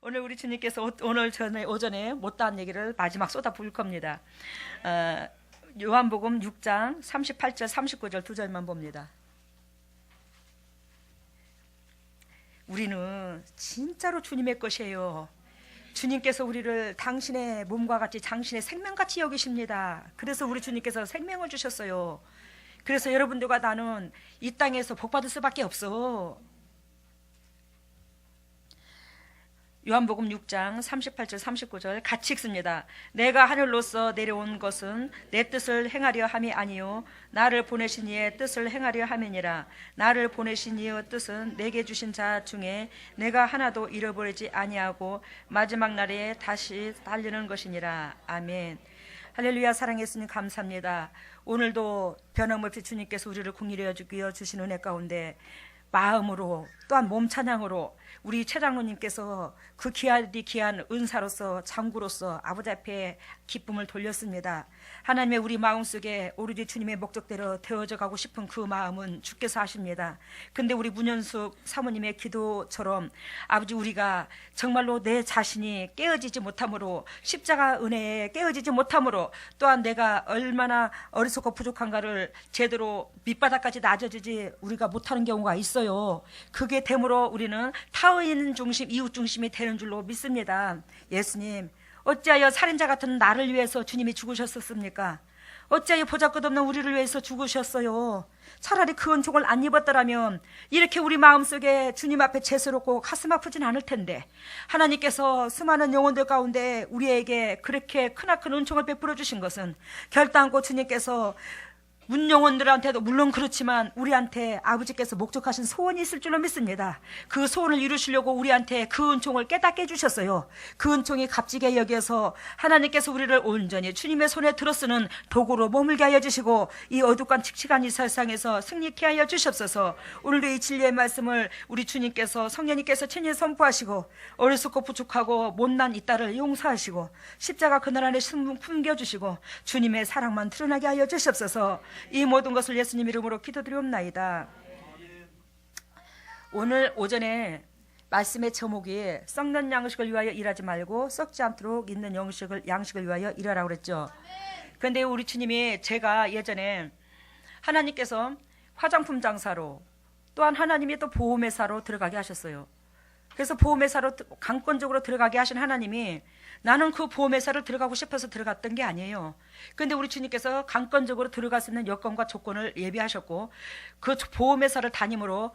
오늘 우리 주님께서 오늘 오전에 못다한 얘기를 마지막 쏟아 부을 겁니다. 요한복음 6장 38절 39절 두 절만 봅니다. 우리는 진짜로 주님의 것이에요. 주님께서 우리를 당신의 몸과 같이 당신의 생명같이 여기십니다. 그래서 우리 주님께서 생명을 주셨어요. 그래서 여러분들과 나는 이 땅에서 복받을 수밖에 없어. 요한복음 6장 38절 39절 같이 읽습니다. 내가 하늘로서 내려온 것은 내 뜻을 행하려 함이 아니요 나를 보내신 이의 뜻을 행하려 함이니라. 나를 보내신 이의 뜻은 내게 주신 자 중에 내가 하나도 잃어버리지 아니하고 마지막 날에 다시 달리는 것이니라. 아멘. 할렐루야. 사랑의 예수님 감사합니다. 오늘도 변함없이 주님께서 우리를 긍휼히 여겨 주신 은혜 가운데 마음으로 또한 몸 찬양으로 우리 최장로님께서 그 귀한 은사로서 장구로서 아버지 앞에 기쁨을 돌렸습니다. 하나님의 우리 마음속에 오로지 주님의 목적대로 되어져 가고 싶은 그 마음은 주께서 하십니다. 근데 우리 문현숙 사모님의 기도처럼 아버지 우리가 정말로 내 자신이 깨어지지 못함으로 십자가 은혜에 깨어지지 못함으로 또한 내가 얼마나 어리석고 부족한가를 제대로 밑바닥까지 낮아지지 우리가 못하는 경우가 있어요. 그게 됨으로 우리는 타인 중심, 이웃 중심이 되는 줄로 믿습니다. 예수님, 어찌하여 살인자 같은 나를 위해서 주님이 죽으셨었습니까? 어찌하여 보잘것없는 우리를 위해서 죽으셨어요? 차라리 그 은총을 안 입었더라면 이렇게 우리 마음속에 주님 앞에 죄스럽고 가슴 아프진 않을 텐데 하나님께서 수많은 영혼들 가운데 우리에게 그렇게 크나큰 은총을 베풀어 주신 것은 결단코 주님께서 문영혼들한테도 물론 그렇지만 우리한테 아버지께서 목적하신 소원이 있을 줄로 믿습니다. 그 소원을 이루시려고 우리한테 그 은총을 깨닫게 해주셨어요. 그 은총이 값지게 여겨서 하나님께서 우리를 온전히 주님의 손에 들어쓰는 도구로 머물게 하여 주시고 이 어둑한 칙칙한 이 세상에서 승리케 하여 주시옵소서. 오늘도 이 진리의 말씀을 우리 주님께서 성령님께서 친히 선포하시고 어리석고 부족하고 못난 이 딸을 용서하시고 십자가 그날 안에 숨겨주시고 주님의 사랑만 드러나게 하여 주시옵소서. 이 모든 것을 예수님 이름으로 기도드리옵나이다. 오늘 오전에 말씀의 제목이 썩는 양식을 위하여 일하지 말고 썩지 않도록 있는 양식을 위하여 일하라고 그랬죠. 그런데 우리 주님이 제가 예전에 하나님께서 화장품 장사로 또한 하나님이 또 보험회사로 들어가게 하셨어요. 그래서 보험회사로 강권적으로 들어가게 하신 하나님이 나는 그 보험회사를 들어가고 싶어서 들어갔던 게 아니에요. 그런데 우리 주님께서 강권적으로 들어갈 수 있는 여건과 조건을 예비하셨고 그 보험회사를 다님으로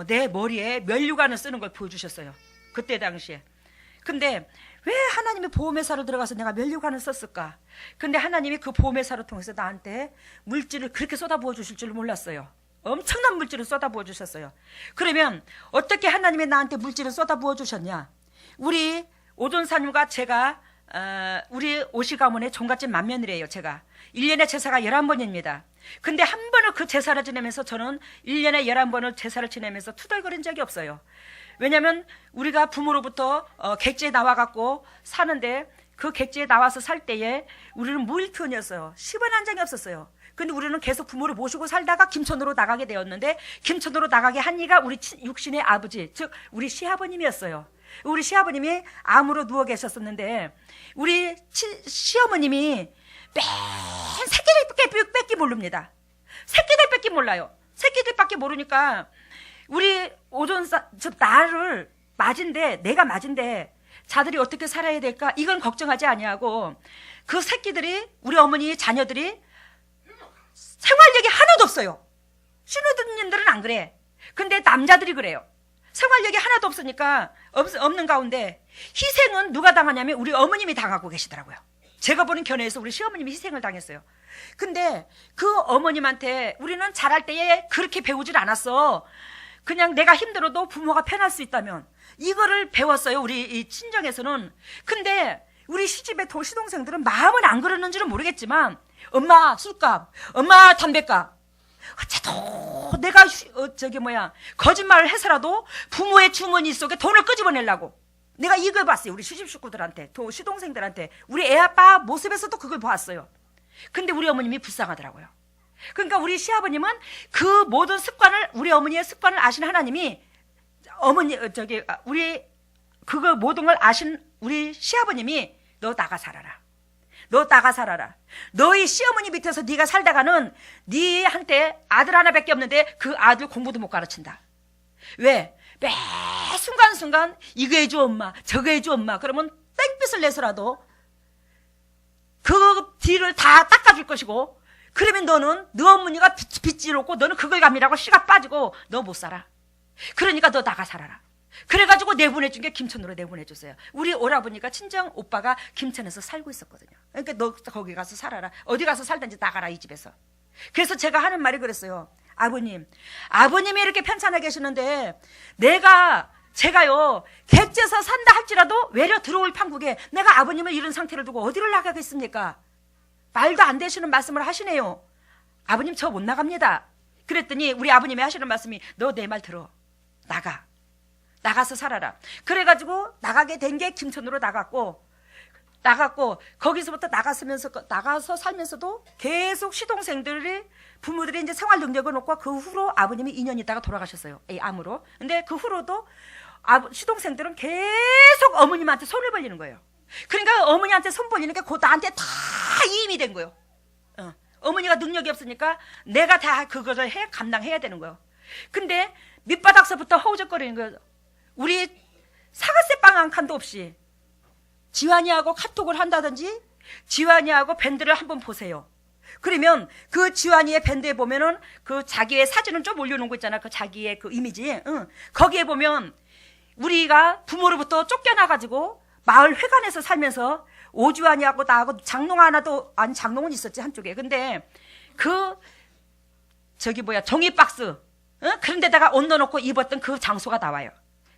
내 머리에 면류관을 쓰는 걸 보여주셨어요. 그때 당시에. 근데 왜 하나님이 보험회사를 들어가서 내가 면류관을 썼을까? 근데 하나님이 그 보험회사를 통해서 나한테 물질을 그렇게 쏟아부어 주실 줄 몰랐어요. 엄청난 물질을 쏟아부어 주셨어요. 그러면 어떻게 하나님이 나한테 물질을 쏟아부어 주셨냐? 우리 오존사님과 제가 우리 오시 가문의 종갓집 맏며느리예요. 제가 1년에 제사가 11번입니다. 근데 한 번을 그 제사를 지내면서 저는 1년에 11번을 제사를 지내면서 투덜거린 적이 없어요. 왜냐하면 우리가 부모로부터 객지에 나와갖고 사는데 그 객지에 나와서 살 때에 우리는 무일푼이었어요. 10원 한 장이 없었어요. 근데 우리는 계속 부모를 모시고 살다가 김천으로 나가게 되었는데 김천으로 나가게 한 이가 우리 육신의 아버지, 즉 우리 시아버님이었어요. 우리 시아버님이 암으로 누워 계셨었는데 우리 시어머님이 맨 새끼들 뺏기 모릅니다. 새끼들 뺏기 몰라요. 새끼들밖에 모르니까 우리 오존사 나를 맞은데 내가 맞은데 자들이 어떻게 살아야 될까 이건 걱정하지 아니하고 그 새끼들이 우리 어머니 자녀들이 생활력이 하나도 없어요. 신우들님들은 안 그래. 근데 남자들이 그래요. 생활력이 하나도 없으니까 없는 가운데 희생은 누가 당하냐면 우리 어머님이 당하고 계시더라고요. 제가 보는 견해에서 우리 시어머님이 희생을 당했어요. 근데 그 어머님한테 우리는 자랄 때에 그렇게 배우질 않았어. 그냥 내가 힘들어도 부모가 편할 수 있다면 이거를 배웠어요. 우리 이 친정에서는. 근데 우리 시집의 시동생들은 마음은 안 그러는지는 모르겠지만 엄마 술값, 엄마 담배값 어째도 내가 거짓말을 해서라도 부모의 주머니 속에 돈을 끄집어내려고 내가 이걸 봤어요. 우리 시집 식구들한테 시동생들한테 우리 애아빠 모습에서도 그걸 보았어요. 근데 우리 어머님이 불쌍하더라고요. 그러니까 우리 시아버님은 그 모든 습관을 우리 어머니의 습관을 아신 하나님이 우리 그거 모든 걸 아신 우리 시아버님이 너 나가 살아라. 너 나가 살아라. 너희 시어머니 밑에서 네가 살다가는 네한테 아들 하나밖에 없는데 그 아들 공부도 못 가르친다. 왜? 매 순간순간 이거 해줘 엄마, 저거 해줘 엄마. 그러면 땡빛을 내서라도 그 뒤를 다 닦아줄 것이고, 그러면 너는 너 어머니가 빚질 없고 너는 그걸 감이라고 씨가 빠지고 너 못 살아. 그러니까 너 나가 살아라. 그래가지고 내보내준 게 김천으로 내보내줬어요. 우리 오라버니가 친정 오빠가 김천에서 살고 있었거든요. 그러니까 너 거기 가서 살아라. 어디 가서 살든지 나가라, 이 집에서. 그래서 제가 하는 말이 그랬어요. 아버님이 이렇게 편찮아 계시는데 제가요 객지에서 산다 할지라도 외려 들어올 판국에 내가 아버님을 이런 상태를 두고 어디를 나가겠습니까? 말도 안 되시는 말씀을 하시네요. 아버님 저 못 나갑니다. 그랬더니 우리 아버님이 하시는 말씀이 너 내 말 들어. 나가서 살아라. 그래가지고 나가게 된 게 김천으로 나갔고 거기서부터 나가서 살면서도 계속 시동생들이 부모들이 이제 생활 능력을 놓고 그 후로 아버님이 2년 있다가 돌아가셨어요. 암으로. 근데 그 후로도 시동생들은 계속 어머님한테 손을 벌리는 거예요. 그러니까 어머니한테 손 벌리는 게 곧 나한테 다 이임이 된 거예요. 어머니가 능력이 없으니까 내가 다 그것을 감당해야 되는 거예요. 근데 밑바닥서부터 허우적거리는 거예요. 우리 사과세 빵 한 칸도 없이 지환이하고 카톡을 한다든지 지환이하고 밴드를 한번 보세요. 그러면 그 지환이의 밴드에 보면은 그 자기의 사진을 좀 올려놓은 거 있잖아. 그 자기의 그 이미지. 거기에 보면 우리가 부모로부터 쫓겨나가지고 마을 회관에서 살면서 오주환이하고 나하고 장롱은 있었지, 한쪽에. 근데 종이 박스, 그런 데다가 옷 넣어놓고 입었던 그 장소가 나와요.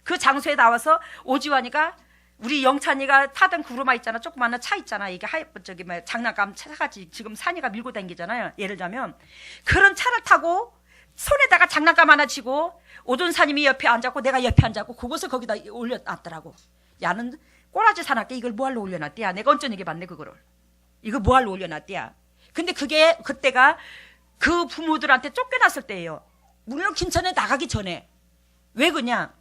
그 장소에 나와서 오지환이가 우리 영찬이가 타던 구루마 있잖아. 조그마한 차 있잖아. 이게 장난감 차같이 지금 산이가 밀고 다니잖아요. 예를 들자면 그런 차를 타고 손에다가 장난감 하나 쥐고 오존사님이 옆에 앉았고 내가 옆에 앉았고 그것을 거기다 올려놨더라고. 야는 꼬라지 사납게 이걸 뭐하러 올려놨대야. 내가 언짢게 봤네 그거를. 이거 뭐하러 올려놨대야. 근데 그때가 그 부모들한테 쫓겨났을 때예요. 물론 김천에 나가기 전에. 왜 그냥?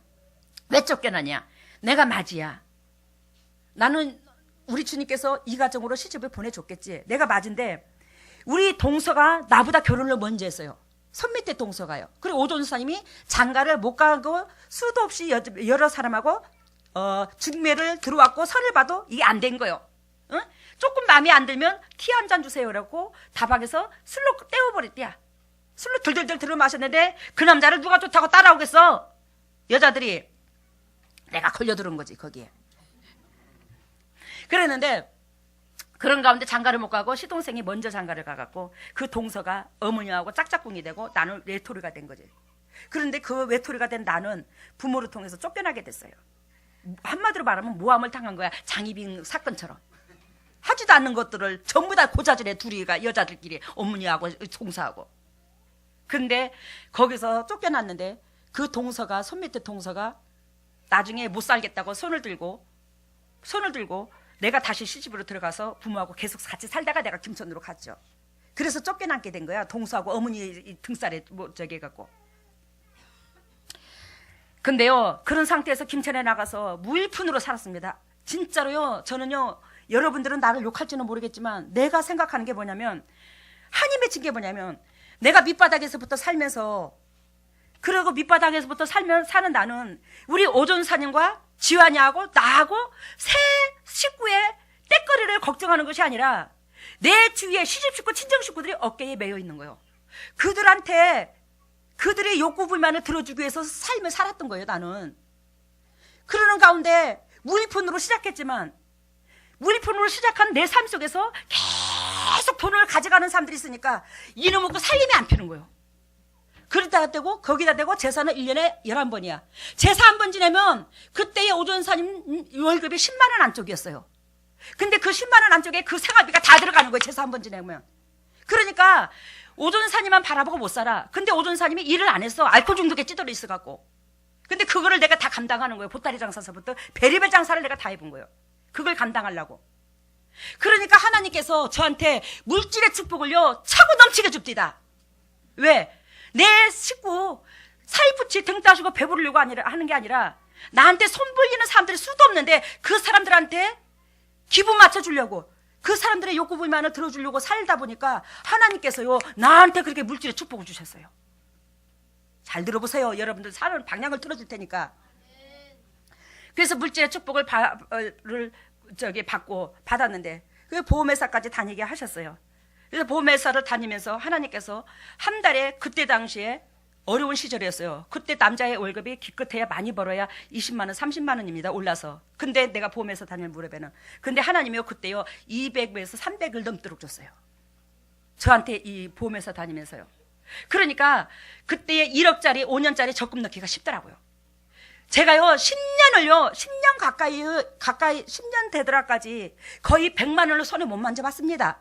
왜 쫓겨나냐? 내가 맞이야. 나는 우리 주님께서 이 가정으로 시집을 보내줬겠지. 내가 맞은데 우리 동서가 나보다 결혼을 먼저 했어요. 손 밑에 동서가요. 그리고 오존사님이 장가를 못 가고 수도 없이 여러 사람하고 중매를 들어왔고 선을 봐도 이게 안 된 거예요. 조금 마음에 안 들면 티 한 잔 주세요라고 다방에서 술로 떼어버렸대야. 술로 들들들 들어 마셨는데 그 남자를 누가 좋다고 따라오겠어? 여자들이. 내가 걸려들은 거지 거기에. 그랬는데 그런 가운데 장가를 못 가고 시동생이 먼저 장가를 가갖고 그 동서가 어머니하고 짝짝꿍이 되고 나는 외톨이가 된 거지. 그런데 그 외톨이가 된 나는 부모를 통해서 쫓겨나게 됐어요. 한마디로 말하면 모함을 당한 거야. 장희빈 사건처럼. 하지도 않는 것들을 전부 다 고자질에 둘이가 여자들끼리 어머니하고 동서하고. 근데 거기서 쫓겨났는데 그 동서가 손 밑에 동서가 나중에 못 살겠다고 손을 들고 내가 다시 시집으로 들어가서 부모하고 계속 같이 살다가 내가 김천으로 갔죠. 그래서 쫓겨나게 된 거야. 동서하고 어머니 등살에 해갖고. 근데요, 그런 상태에서 김천에 나가서 무일푼으로 살았습니다. 진짜로요, 저는요, 여러분들은 나를 욕할지는 모르겠지만 내가 생각하는 게 뭐냐면, 한이 맺힌 게 뭐냐면, 내가 밑바닥에서부터 살면서, 그리고 밑바닥에서부터 사는 나는 우리 오존사님과 지환이하고 나하고 새 식구의 때거리를 걱정하는 것이 아니라 내 주위에 시집식구 친정식구들이 어깨에 매여 있는 거예요. 그들한테 그들의 욕구 불만을 들어주기 위해서 삶을 살았던 거예요. 나는. 그러는 가운데 무일푼으로 시작했지만 무일푼으로 시작한 내 삶 속에서 계속 돈을 가져가는 사람들이 있으니까 이놈 먹고 살림이 안 피는 거예요. 그러다가 떼고 거기다 대고 제사는 1년에 11번이야. 제사 한 번 지내면 그때의 오존사님 월급이 10만 원 안쪽이었어요. 근데 그 10만 원 안쪽에 그 생활비가 다 들어가는 거예요. 제사 한 번 지내면. 그러니까 오존사님만 바라보고 못 살아. 근데 오존사님이 일을 안 했어. 알코올 중독에 찌들어 있어갖고. 근데 그거를 내가 다 감당하는 거예요. 보따리 장사서부터 베리벨 장사를 내가 다 해본 거예요. 그걸 감당하려고. 그러니까 하나님께서 저한테 물질의 축복을요 차고 넘치게 줍디다. 왜? 내 식구 살붙이 등 따시고 배부르려고 하는 게 아니라 나한테 손 벌리는 사람들이 수도 없는데 그 사람들한테 기분 맞춰주려고, 그 사람들의 욕구 불만을 들어주려고 살다 보니까 하나님께서요 나한테 그렇게 물질의 축복을 주셨어요. 잘 들어보세요. 여러분들 사는 방향을 틀어줄 테니까. 그래서 물질의 축복을 받았는데 그 보험회사까지 다니게 하셨어요. 그래서 보험회사를 다니면서 하나님께서 한 달에, 그때 당시에 어려운 시절이었어요. 그때 남자의 월급이 기껏해야 많이 벌어야 20만 원, 30만 원입니다. 올라서. 근데 내가 보험회사 다닐 무렵에는. 근데 하나님이요 그때요 200에서 300을 넘도록 줬어요. 저한테 이 보험회사 다니면서요. 그러니까 그때의 1억짜리 5년짜리 적금 넣기가 쉽더라고요. 제가요 10년 가까이 10년 되더라까지 거의 100만 원을 손에 못 만져봤습니다.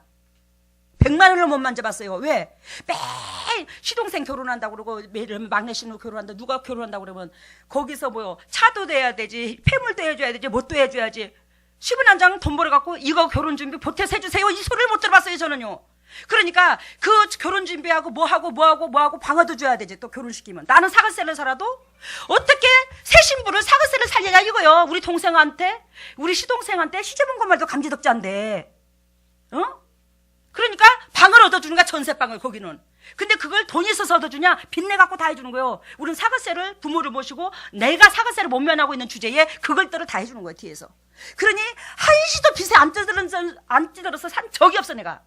100만 원을 못 만져봤어요. 왜? 매일 시동생 결혼한다고 그러고, 매일 막내 신우 결혼한다, 누가 결혼한다고 그러면 거기서 뭐요, 차도 돼야 되지, 폐물도 해줘야 되지, 뭣도 해줘야지, 10원 한 장 돈 벌어갖고 이거 결혼 준비 보태서 해주세요, 이 소리를 못 들어봤어요 저는요. 그러니까 그 결혼 준비하고 뭐하고 방어도 줘야 되지. 또 결혼시키면 나는 사글세를 살아도 어떻게 새 신부를 사글세를 살리냐 이거요. 우리 동생한테, 우리 시동생한테 시집온 것만도 감지덕자인데, 그러니까 방을 얻어주는 거야, 전세방을. 거기는. 근데 그걸 돈이 있어서 얻어주냐, 빚내 갖고 다 해주는 거예요. 우리는 사글세를, 부모를 모시고 내가 사글세를 못 면하고 있는 주제에 그걸 따로 다 해주는 거예요, 뒤에서. 그러니 한시도 빚에 안 찌들어서 산 적이 없어 내가.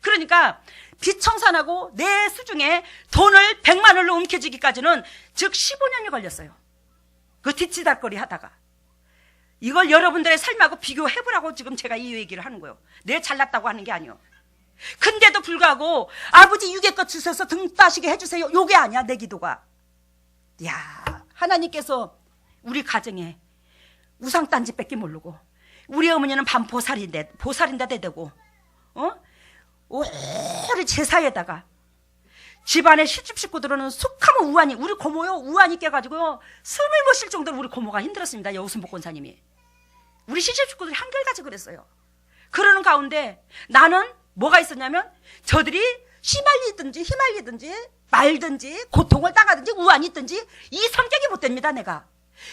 그러니까 빚 청산하고 내 수중에 돈을 100만 원로 움켜쥐기까지는 즉 15년이 걸렸어요. 그 뒷지달거리 하다가. 이걸 여러분들의 삶하고 비교해보라고 지금 제가 이 얘기를 하는 거예요. 내 잘났다고 하는 게 아니에요. 근데도 불구하고 아버지 유괴껏 주셔서 등 따시게 해주세요, 요게 아니야 내 기도가. 야, 하나님께서 우리 가정에 우상단지 뺏기 모르고, 우리 어머니는 보살인데 대대고, 오래 제사에다가 집안의 시집 식구들은 속하면 우환이, 우리 고모요 우환이 깨가지고요 숨을 못 쉴 정도로 우리 고모가 힘들었습니다. 여우순복 권사님이. 우리 시집 식구들이 한결같이 그랬어요. 그러는 가운데 나는 뭐가 있었냐면, 저들이 휘말리든지 말든지 고통을 당하든지 우환이 있든지 이 성격이 못 됩니다 내가.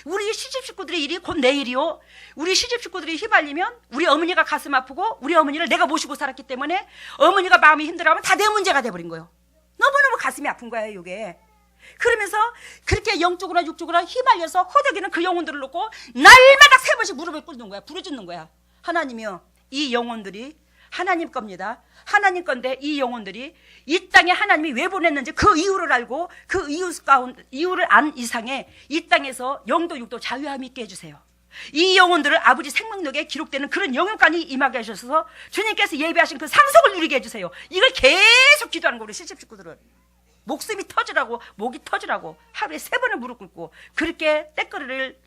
우리 시집 식구들의 일이 곧 내 일이요. 우리 시집 식구들이 휘말리면 우리 어머니가 가슴 아프고, 우리 어머니를 내가 모시고 살았기 때문에 어머니가 마음이 힘들어하면 다 내 문제가 돼버린 거예요. 너무너무 가슴이 아픈 거예요 이게. 그러면서 그렇게 영적으로 육적으로 휘말려서 호덕이는 그 영혼들을 놓고 날마다 3번씩 무릎을 꿇는 거야. 부르짖는 거야. 하나님이요, 이 영혼들이 하나님 겁니다. 하나님 건데 이 영혼들이 이 땅에 하나님이 왜 보냈는지 그 이유를 알고, 그 이유를 안 이상에 이 땅에서 영도 육도 자유함이 있게 해주세요. 이 영혼들을 아버지 생명록에 기록되는 그런 영혼관이 임하게 하셔서 주님께서 예비하신 그 상속을 누리게 해주세요. 이걸 계속 기도하는 거예요. 우리 시집 식구들은 목숨이 터지라고, 목이 터지라고 하루에 3번을 무릎 꿇고 그렇게 때거리를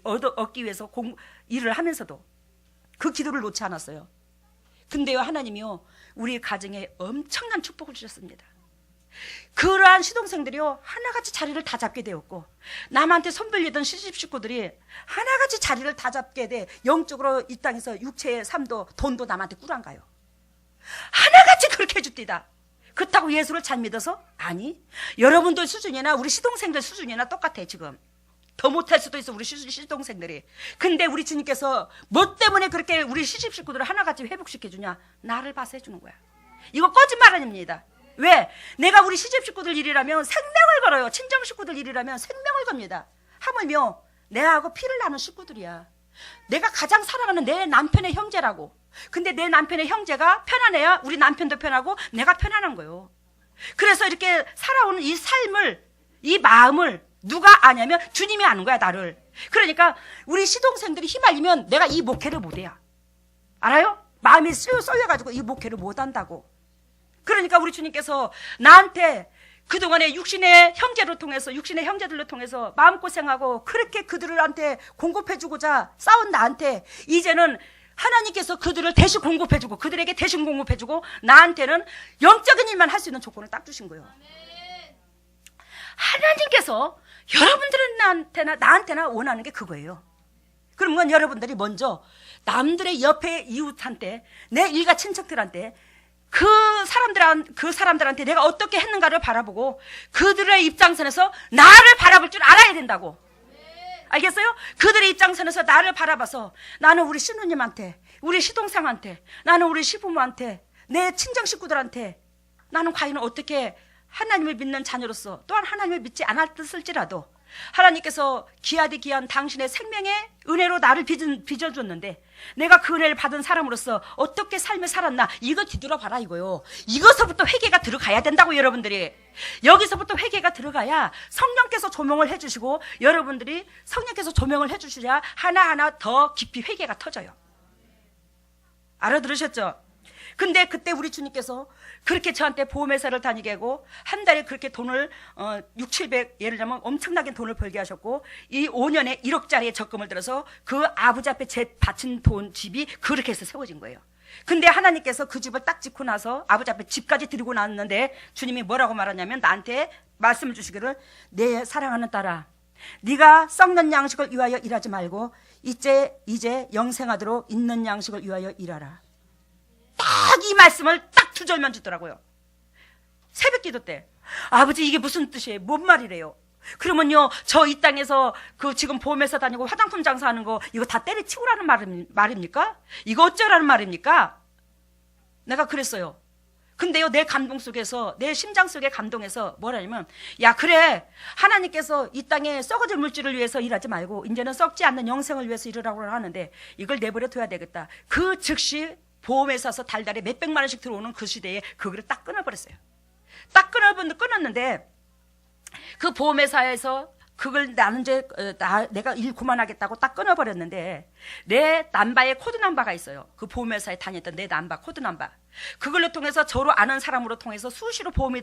얻기 위해서 일을 하면서도 그 기도를 놓지 않았어요. 근데요, 하나님이요 우리 가정에 엄청난 축복을 주셨습니다. 그러한 시동생들이요 하나같이 자리를 다 잡게 되었고, 남한테 손 벌리던 시집 식구들이 하나같이 자리를 다 잡게 돼 영적으로 이 땅에서 육체의 삶도 돈도 남한테 꿀안 가요. 하나같이 그렇게 해줍디다. 그렇다고 예수를 잘 믿어서? 아니, 여러분들 수준이나 우리 시동생들 수준이나 똑같아. 지금 더 못할 수도 있어 우리 시동생들이. 근데 우리 주님께서 뭐 때문에 그렇게 우리 시집 식구들을 하나같이 회복시켜주냐, 나를 봐서 해주는 거야. 이거 거짓말 아닙니다. 왜? 내가 우리 시집 식구들 일이라면 생명을 걸어요. 친정 식구들 일이라면 생명을 겁니다. 하물며 내하고 피를 나눈 식구들이야. 내가 가장 사랑하는 내 남편의 형제라고. 근데 내 남편의 형제가 편안해야 우리 남편도 편하고 내가 편안한 거예요. 그래서 이렇게 살아오는 이 삶을, 이 마음을 누가 아냐면 주님이 아는 거야, 나를. 그러니까 우리 시동생들이 휘말리면 내가 이 목회를 못해요. 알아요? 마음이 쏠려가지고 이 목회를 못한다고. 그러니까 우리 주님께서 나한테 그동안에 육신의 형제들로 통해서 마음고생하고 그렇게 그들한테 공급해주고자 싸운 나한테, 이제는 하나님께서 그들을 대신 공급해주고, 그들에게 대신 공급해주고, 나한테는 영적인 일만 할 수 있는 조건을 딱 주신 거예요. 하나님께서 여러분들한테나 나한테나 원하는 게 그거예요. 그러면 여러분들이 먼저 남들의 옆에 이웃한테, 내 일가 친척들한테, 그 사람들한테 내가 어떻게 했는가를 바라보고 그들의 입장선에서 나를 바라볼 줄 알아야 된다고. 알겠어요? 그들의 입장선에서 나를 바라봐서 나는 우리 신우님한테, 우리 시동생한테, 나는 우리 시부모한테, 내 친정 식구들한테 나는 과연 어떻게 하나님을 믿는 자녀로서 또한 하나님을 믿지 않았을지라도 하나님께서 귀하디 귀한 당신의 생명의 은혜로 나를 빚어줬는데 내가 그 은혜를 받은 사람으로서 어떻게 삶을 살았나, 이거 뒤돌아봐라 이거요. 이것서부터 회개가 들어가야 된다고. 여러분들이 여기서부터 회개가 들어가야 성령께서 조명을 해주시고, 여러분들이 성령께서 조명을 해주시야 하나하나 더 깊이 회개가 터져요. 알아들으셨죠? 근데 그때 우리 주님께서 그렇게 저한테 보험회사를 다니게 하고 한 달에 그렇게 돈을 6, 700 예를 들면 엄청나게 돈을 벌게 하셨고, 이 5년에 1억짜리의 적금을 들어서 그 아버지 앞에 제 바친 돈 집이 그렇게 해서 세워진 거예요. 근데 하나님께서 그 집을 딱 짓고 나서 아버지 앞에 집까지 드리고 나왔는데 주님이 뭐라고 말하냐면 나한테 말씀을 주시기를, 내 사랑하는 딸아, 네가 썩는 양식을 위하여 일하지 말고 이제 영생하도록 있는 양식을 위하여 일하라. 딱 이 말씀을 딱 2절만 주더라고요. 새벽 기도 때 아버지 이게 무슨 뜻이에요? 뭔 말이래요? 그러면요, 저 이 땅에서 그 지금 보험회사 다니고 화장품 장사하는 거 이거 다 때려치우라는 말입니까? 이거 어쩌라는 말입니까? 내가 그랬어요. 근데요, 내 감동 속에서, 내 심장 속에 감동해서 뭐라냐면, 야 그래, 하나님께서 이 땅에 썩어질 물질을 위해서 일하지 말고 이제는 썩지 않는 영생을 위해서 일하라고 하는데 이걸 내버려 둬야 되겠다. 그 즉시 보험회사에서 달달에 몇백만 원씩 들어오는 그 시대에 그거를 딱 끊어버렸어요. 딱 끊었는데 그 보험회사에서 그걸 나는 이제 내가 일 그만하겠다고 딱 끊어버렸는데, 내 남바에 코드 남바가 있어요. 그 보험회사에 다녔던 내 남바 코드 남바, 그걸로 통해서 저로 아는 사람으로 통해서 수시로 보험이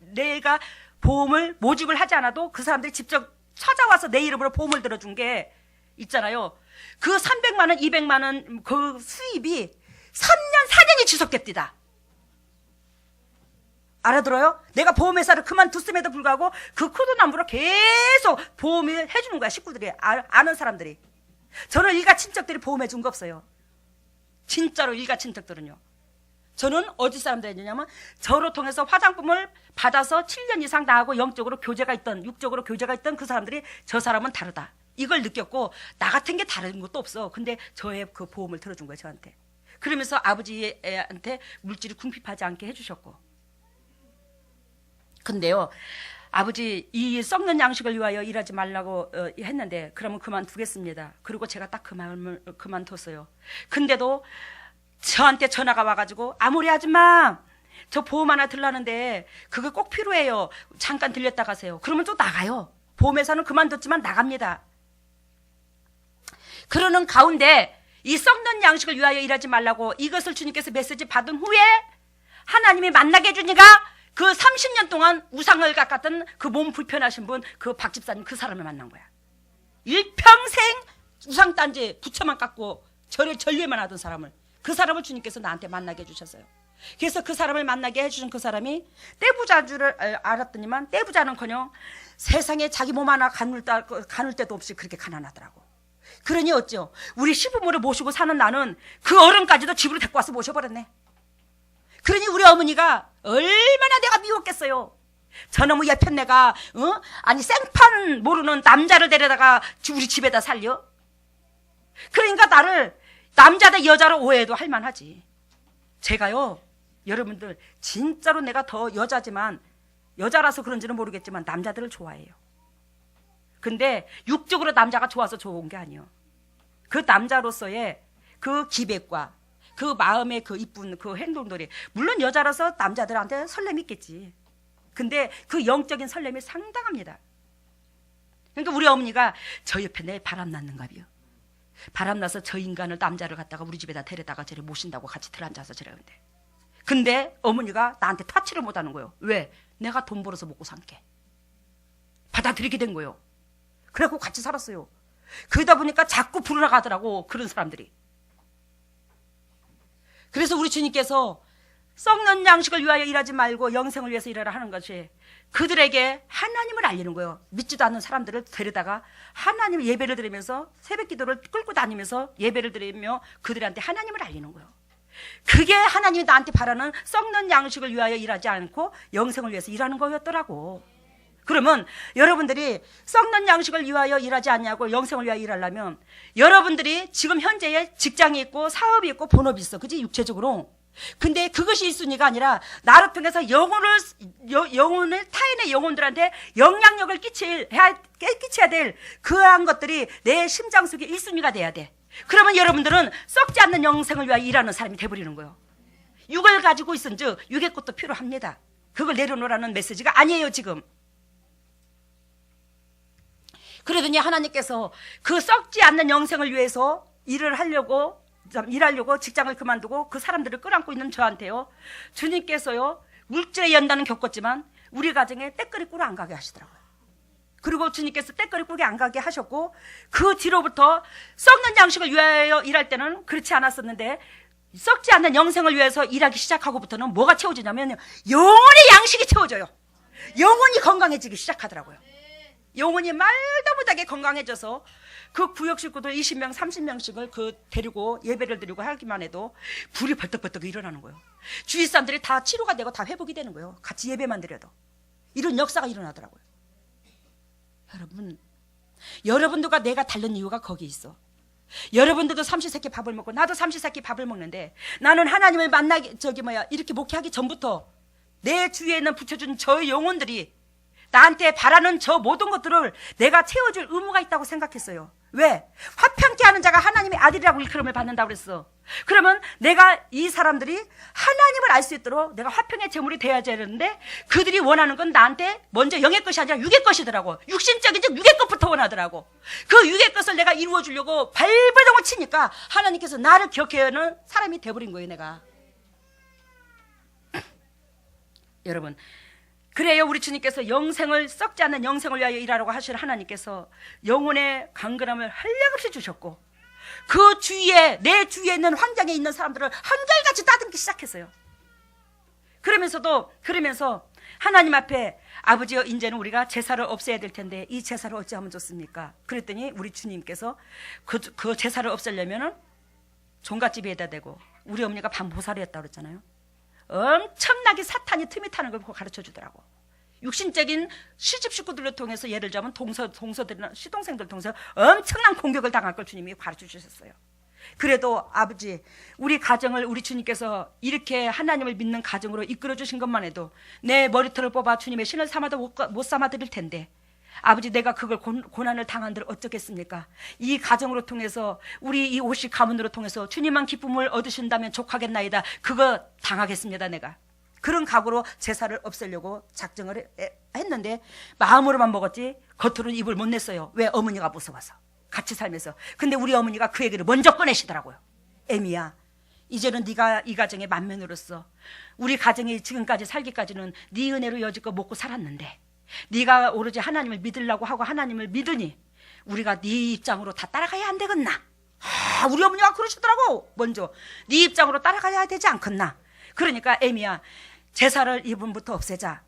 내가 보험을 모집을 하지 않아도 그 사람들이 직접 찾아와서 내 이름으로 보험을 들어준 게 있잖아요. 그 300만 원 200만 원 그 수입이 3년 4년이 지속됩니다. 알아들어요? 내가 보험회사를 그만뒀음에도 불구하고 그 코드남부로 계속 보험을 해주는 거야. 식구들이, 아는 사람들이. 저는 일가 친척들이 보험해 준 거 없어요. 진짜로 일가 친척들은요. 저는 어디 사람들이냐면 저로 통해서 화장품을 받아서 7년 이상 나하고 영적으로 교제가 있던, 육적으로 교제가 있던 그 사람들이 저 사람은 다르다, 이걸 느꼈고, 나 같은 게 다른 것도 없어. 근데 저의 그 보험을 들어준 거예요, 저한테. 그러면서 아버지한테 물질이 궁핍하지 않게 해주셨고. 근데요, 아버지 이 썩는 양식을 위하여 일하지 말라고 했는데 그러면 그만두겠습니다. 그리고 제가 딱 그 마음을 그만뒀어요. 근데도 저한테 전화가 와가지고, 아무리 아줌마 저 보험 하나 들라는데 그거 꼭 필요해요. 잠깐 들렸다 가세요. 그러면 또 나가요. 보험회사는 그만뒀지만 나갑니다. 그러는 가운데 이 썩는 양식을 위하여 일하지 말라고 이것을 주님께서 메시지 받은 후에 하나님이 만나게 해주니까 그 30년 동안 우상을 깎았던 그 몸 불편하신 분, 그 박 집사님, 그 사람을 만난 거야. 일평생 우상단지 부처만 깎고 전례만 하던 사람을, 그 사람을 주님께서 나한테 만나게 해주셨어요. 그래서 그 사람을 만나게 해주신 그 사람이 떼부자인 줄을 알았더니만 떼부자는커녕 세상에 자기 몸 하나 가눌 데도 없이 그렇게 가난하더라고. 그러니 어찌요? 우리 시부모를 모시고 사는 나는 그 어른까지도 집으로 데리고 와서 모셔버렸네. 그러니 우리 어머니가 얼마나 내가 미웠겠어요. 저놈의 예편 내가 아니 생판 모르는 남자를 데려다가 우리 집에다 살려? 그러니까 나를 남자다 여자로 오해도 할 만하지. 제가요, 여러분들 진짜로 내가 더 여자지만, 여자라서 그런지는 모르겠지만 남자들을 좋아해요. 근데 육적으로 남자가 좋아서 좋은 게 아니에요. 그 남자로서의 그 기백과 그 마음의 그 이쁜 그 행동들이, 물론 여자라서 남자들한테 설렘이 있겠지. 근데 그 영적인 설렘이 상당합니다. 그러니까 우리 어머니가 저 옆에 내 바람났는가 봐요. 바람나서 저 인간을, 남자를 갖다가 우리 집에다 데려다가 저래 모신다고 같이 들어앉아서 저러는데, 근데 어머니가 나한테 타치를 못하는 거예요. 왜? 내가 돈 벌어서 먹고 산게. 받아들이게 된 거예요. 그래갖고 같이 살았어요. 그러다 보니까 자꾸 부르러 가더라고, 그런 사람들이. 그래서 우리 주님께서 썩는 양식을 위하여 일하지 말고 영생을 위해서 일하라 하는 것이 그들에게 하나님을 알리는 거예요. 믿지도 않는 사람들을 데려다가 하나님 예배를 드리면서, 새벽 기도를 끌고 다니면서 예배를 드리며 그들한테 하나님을 알리는 거예요. 그게 하나님이 나한테 바라는 썩는 양식을 위하여 일하지 않고 영생을 위해서 일하는 거였더라고. 그러면 여러분들이 썩는 양식을 위하여 일하지 않냐고 영생을 위하여 일하려면 여러분들이 지금 현재에 직장이 있고 사업이 있고 본업이 있어. 그지? 육체적으로. 근데 그것이 1순위가 아니라 나를 통해서 영혼을 타인의 영혼들한테 영향력을 끼쳐야 될 그러한 것들이 내 심장 속에 1순위가 돼야 돼. 그러면 여러분들은 썩지 않는 영생을 위하여 일하는 사람이 돼버리는 거예요. 육을 가지고 있은즉 육의 것도 필요합니다. 그걸 내려놓으라는 메시지가 아니에요 지금. 그러더니 하나님께서 그 썩지 않는 영생을 위해서 일하려고 직장을 그만두고 그 사람들을 끌어안고 있는 저한테요, 주님께서요 물질의 연단은 겪었지만 우리 가정에 때거리 꿀 안 가게 하시더라고요. 그리고 주님께서 때거리 꿀이 안 가게 하셨고 그 뒤로부터 썩는 양식을 위하여 일할 때는 그렇지 않았었는데 썩지 않는 영생을 위해서 일하기 시작하고부터는 뭐가 채워지냐면 영혼의 양식이 채워져요. 영혼이 건강해지기 시작하더라고요. 영혼이 말도 못하게 건강해져서 그 구역 식구들 20명 30명씩을 데리고 예배를 드리고 하기만 해도 불이 벌떡벌떡 일어나는 거예요. 주위 사람들이 다 치료가 되고 다 회복이 되는 거예요. 같이 예배만 드려도. 이런 역사가 일어나더라고요. 여러분들과 내가 다른 이유가 거기 있어. 여러분들도 삼시세끼 밥을 먹고 나도 삼시세끼 밥을 먹는데 나는 하나님을 이렇게 목회하기 전부터 내 주위에 있는 붙여준 저 영혼들이 나한테 바라는 저 모든 것들을 내가 채워줄 의무가 있다고 생각했어요. 왜? 화평케 하는 자가 하나님의 아들이라고 일컬음을 받는다고 그랬어. 그러면 내가 이 사람들이 하나님을 알 수 있도록 내가 화평의 제물이 되어야 되는데 그들이 원하는 건 나한테 먼저 영의 것이 아니라 육의 것이더라고. 육신적인 즉 육의 것부터 원하더라고. 그 육의 것을 내가 이루어 주려고 발버둥을 치니까 하나님께서 나를 기억해야 하는 사람이 돼버린 거예요. 내가. 여러분, 그래요. 우리 주님께서 영생을 썩지 않는 영생을 위하여 일하라고 하시는 하나님께서 영혼의 강건함을 한량없이 주셨고 그 주위에 내 주위에 있는 환경에 있는 사람들을 한결같이 따듬기 시작했어요. 그러면서 하나님 앞에 아버지여 이제는 우리가 제사를 없애야 될 텐데 이 제사를 어찌하면 좋습니까? 그랬더니 우리 주님께서 그 제사를 없애려면은 종갓집에다 대고 우리 어머니가 반보살이었다고 그랬잖아요. 엄청나게 사탄이 틈이 타는 걸 가르쳐 주더라고. 육신적인 시집 식구들을 통해서 예를 들자면 동서들이나 시동생들 통해서 엄청난 공격을 당할 걸 주님이 가르쳐 주셨어요. 그래도 아버지 우리 가정을 우리 주님께서 이렇게 하나님을 믿는 가정으로 이끌어 주신 것만 해도 내 머리털을 뽑아 주님의 신을 삼아도 못 삼아 드릴 텐데 아버지 내가 그걸 고난을 당한들 어쩌겠습니까? 이 가정으로 통해서 우리 이 오실 가문으로 통해서 주님만 기쁨을 얻으신다면 족하겠나이다. 그거 당하겠습니다. 내가 그런 각오로 제사를 없애려고 작정을 했는데 마음으로만 먹었지 겉으로는 입을 못 냈어요. 왜? 어머니가 무서워서 같이 살면서. 근데 우리 어머니가 그 얘기를 먼저 꺼내시더라고요. 애미야 이제는 네가 이 가정의 맏며느리로서 우리 가정이 지금까지 살기까지는 네 은혜로 여지껏 먹고 살았는데 네가 오로지 하나님을 믿으려고 하고 하나님을 믿으니 우리가 네 입장으로 다 따라가야 안 되겠나? 우리 어머니가 그러시더라고. 먼저 네 입장으로 따라가야 되지 않겠나? 그러니까 애미야 제사를 이분부터 없애자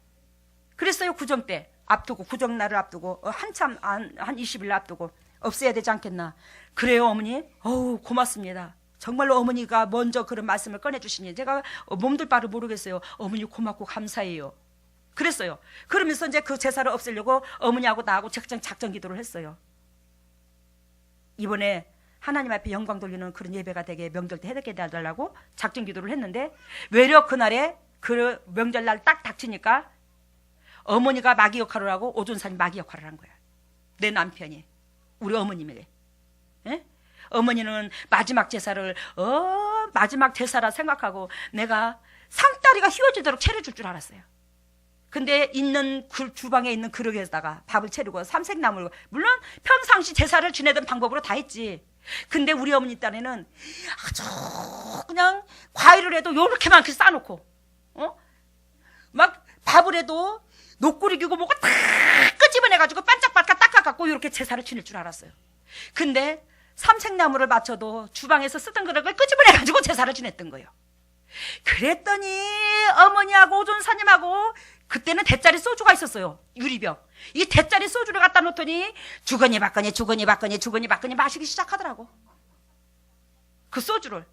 그랬어요. 구정 때 앞두고 구정날을 앞두고 한참 한 20일 앞두고 없애야 되지 않겠나? 그래요 어머니? 어우 고맙습니다. 정말로 어머니가 먼저 그런 말씀을 꺼내주시니 제가 몸둘 바를 모르겠어요. 어머니 고맙고 감사해요. 그랬어요. 그러면서 이제 그 제사를 없애려고 어머니하고 나하고 작정 기도를 했어요. 이번에 하나님 앞에 영광 돌리는 그런 예배가 되게 명절 때 해드게 해달라고 작정 기도를 했는데 외려 그날에 그 명절날 딱 닥치니까 어머니가 마귀 역할을 하고 오존산이 마귀 역할을 한 거야. 내 남편이 우리 어머님에게. 에? 어머니는 마지막 제사를 마지막 제사라 생각하고 내가 상다리가 휘어지도록 차려줄 줄 알았어요. 근데 있는 주방에 있는 그릇에다가 밥을 차리고 삼색나물 물론 평상시 제사를 지내던 방법으로 다 했지. 근데 우리 어머니 딴에는 아주 그냥 과일을 해도 요렇게 많게 싸놓고 막 밥을 해도 녹구리기고 뭐가 다 끄집어내가지고 반짝반짝 닦아갖고 이렇게 제사를 지낼 줄 알았어요. 근데 삼색나물을 맞춰도 주방에서 쓰던 그릇을 끄집어내가지고 제사를 지냈던 거예요. 그랬더니 어머니하고 오존사님하고 그때는 대짜리 소주가 있었어요. 유리병. 이 대짜리 소주를 갖다 놓더니 주거니 받거니 마시기 시작하더라고. 그 소주를.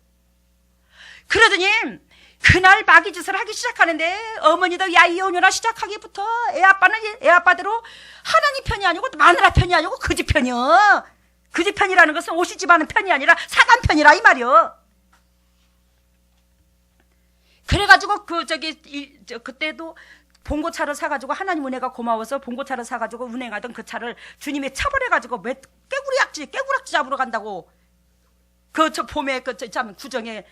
그러더니 그날 마귀짓을 하기 시작하는데 어머니도 야 이혼이나 시작하기부터 애 아빠는 애 아빠대로 하나님 편이 아니고 마누라 편이 아니고 그 집 편이요. 그 집 편이라는 것은 오시집 하는 편이 아니라 사단 편이라 이 말이요. 그래가지고 그때도 봉고차를 사가지고 하나님 은혜가 고마워서 봉고차를 사가지고 운행하던 그 차를 주님이 처벌해가지고 깨구락지 잡으러 간다고. 저 봄에 참 구정에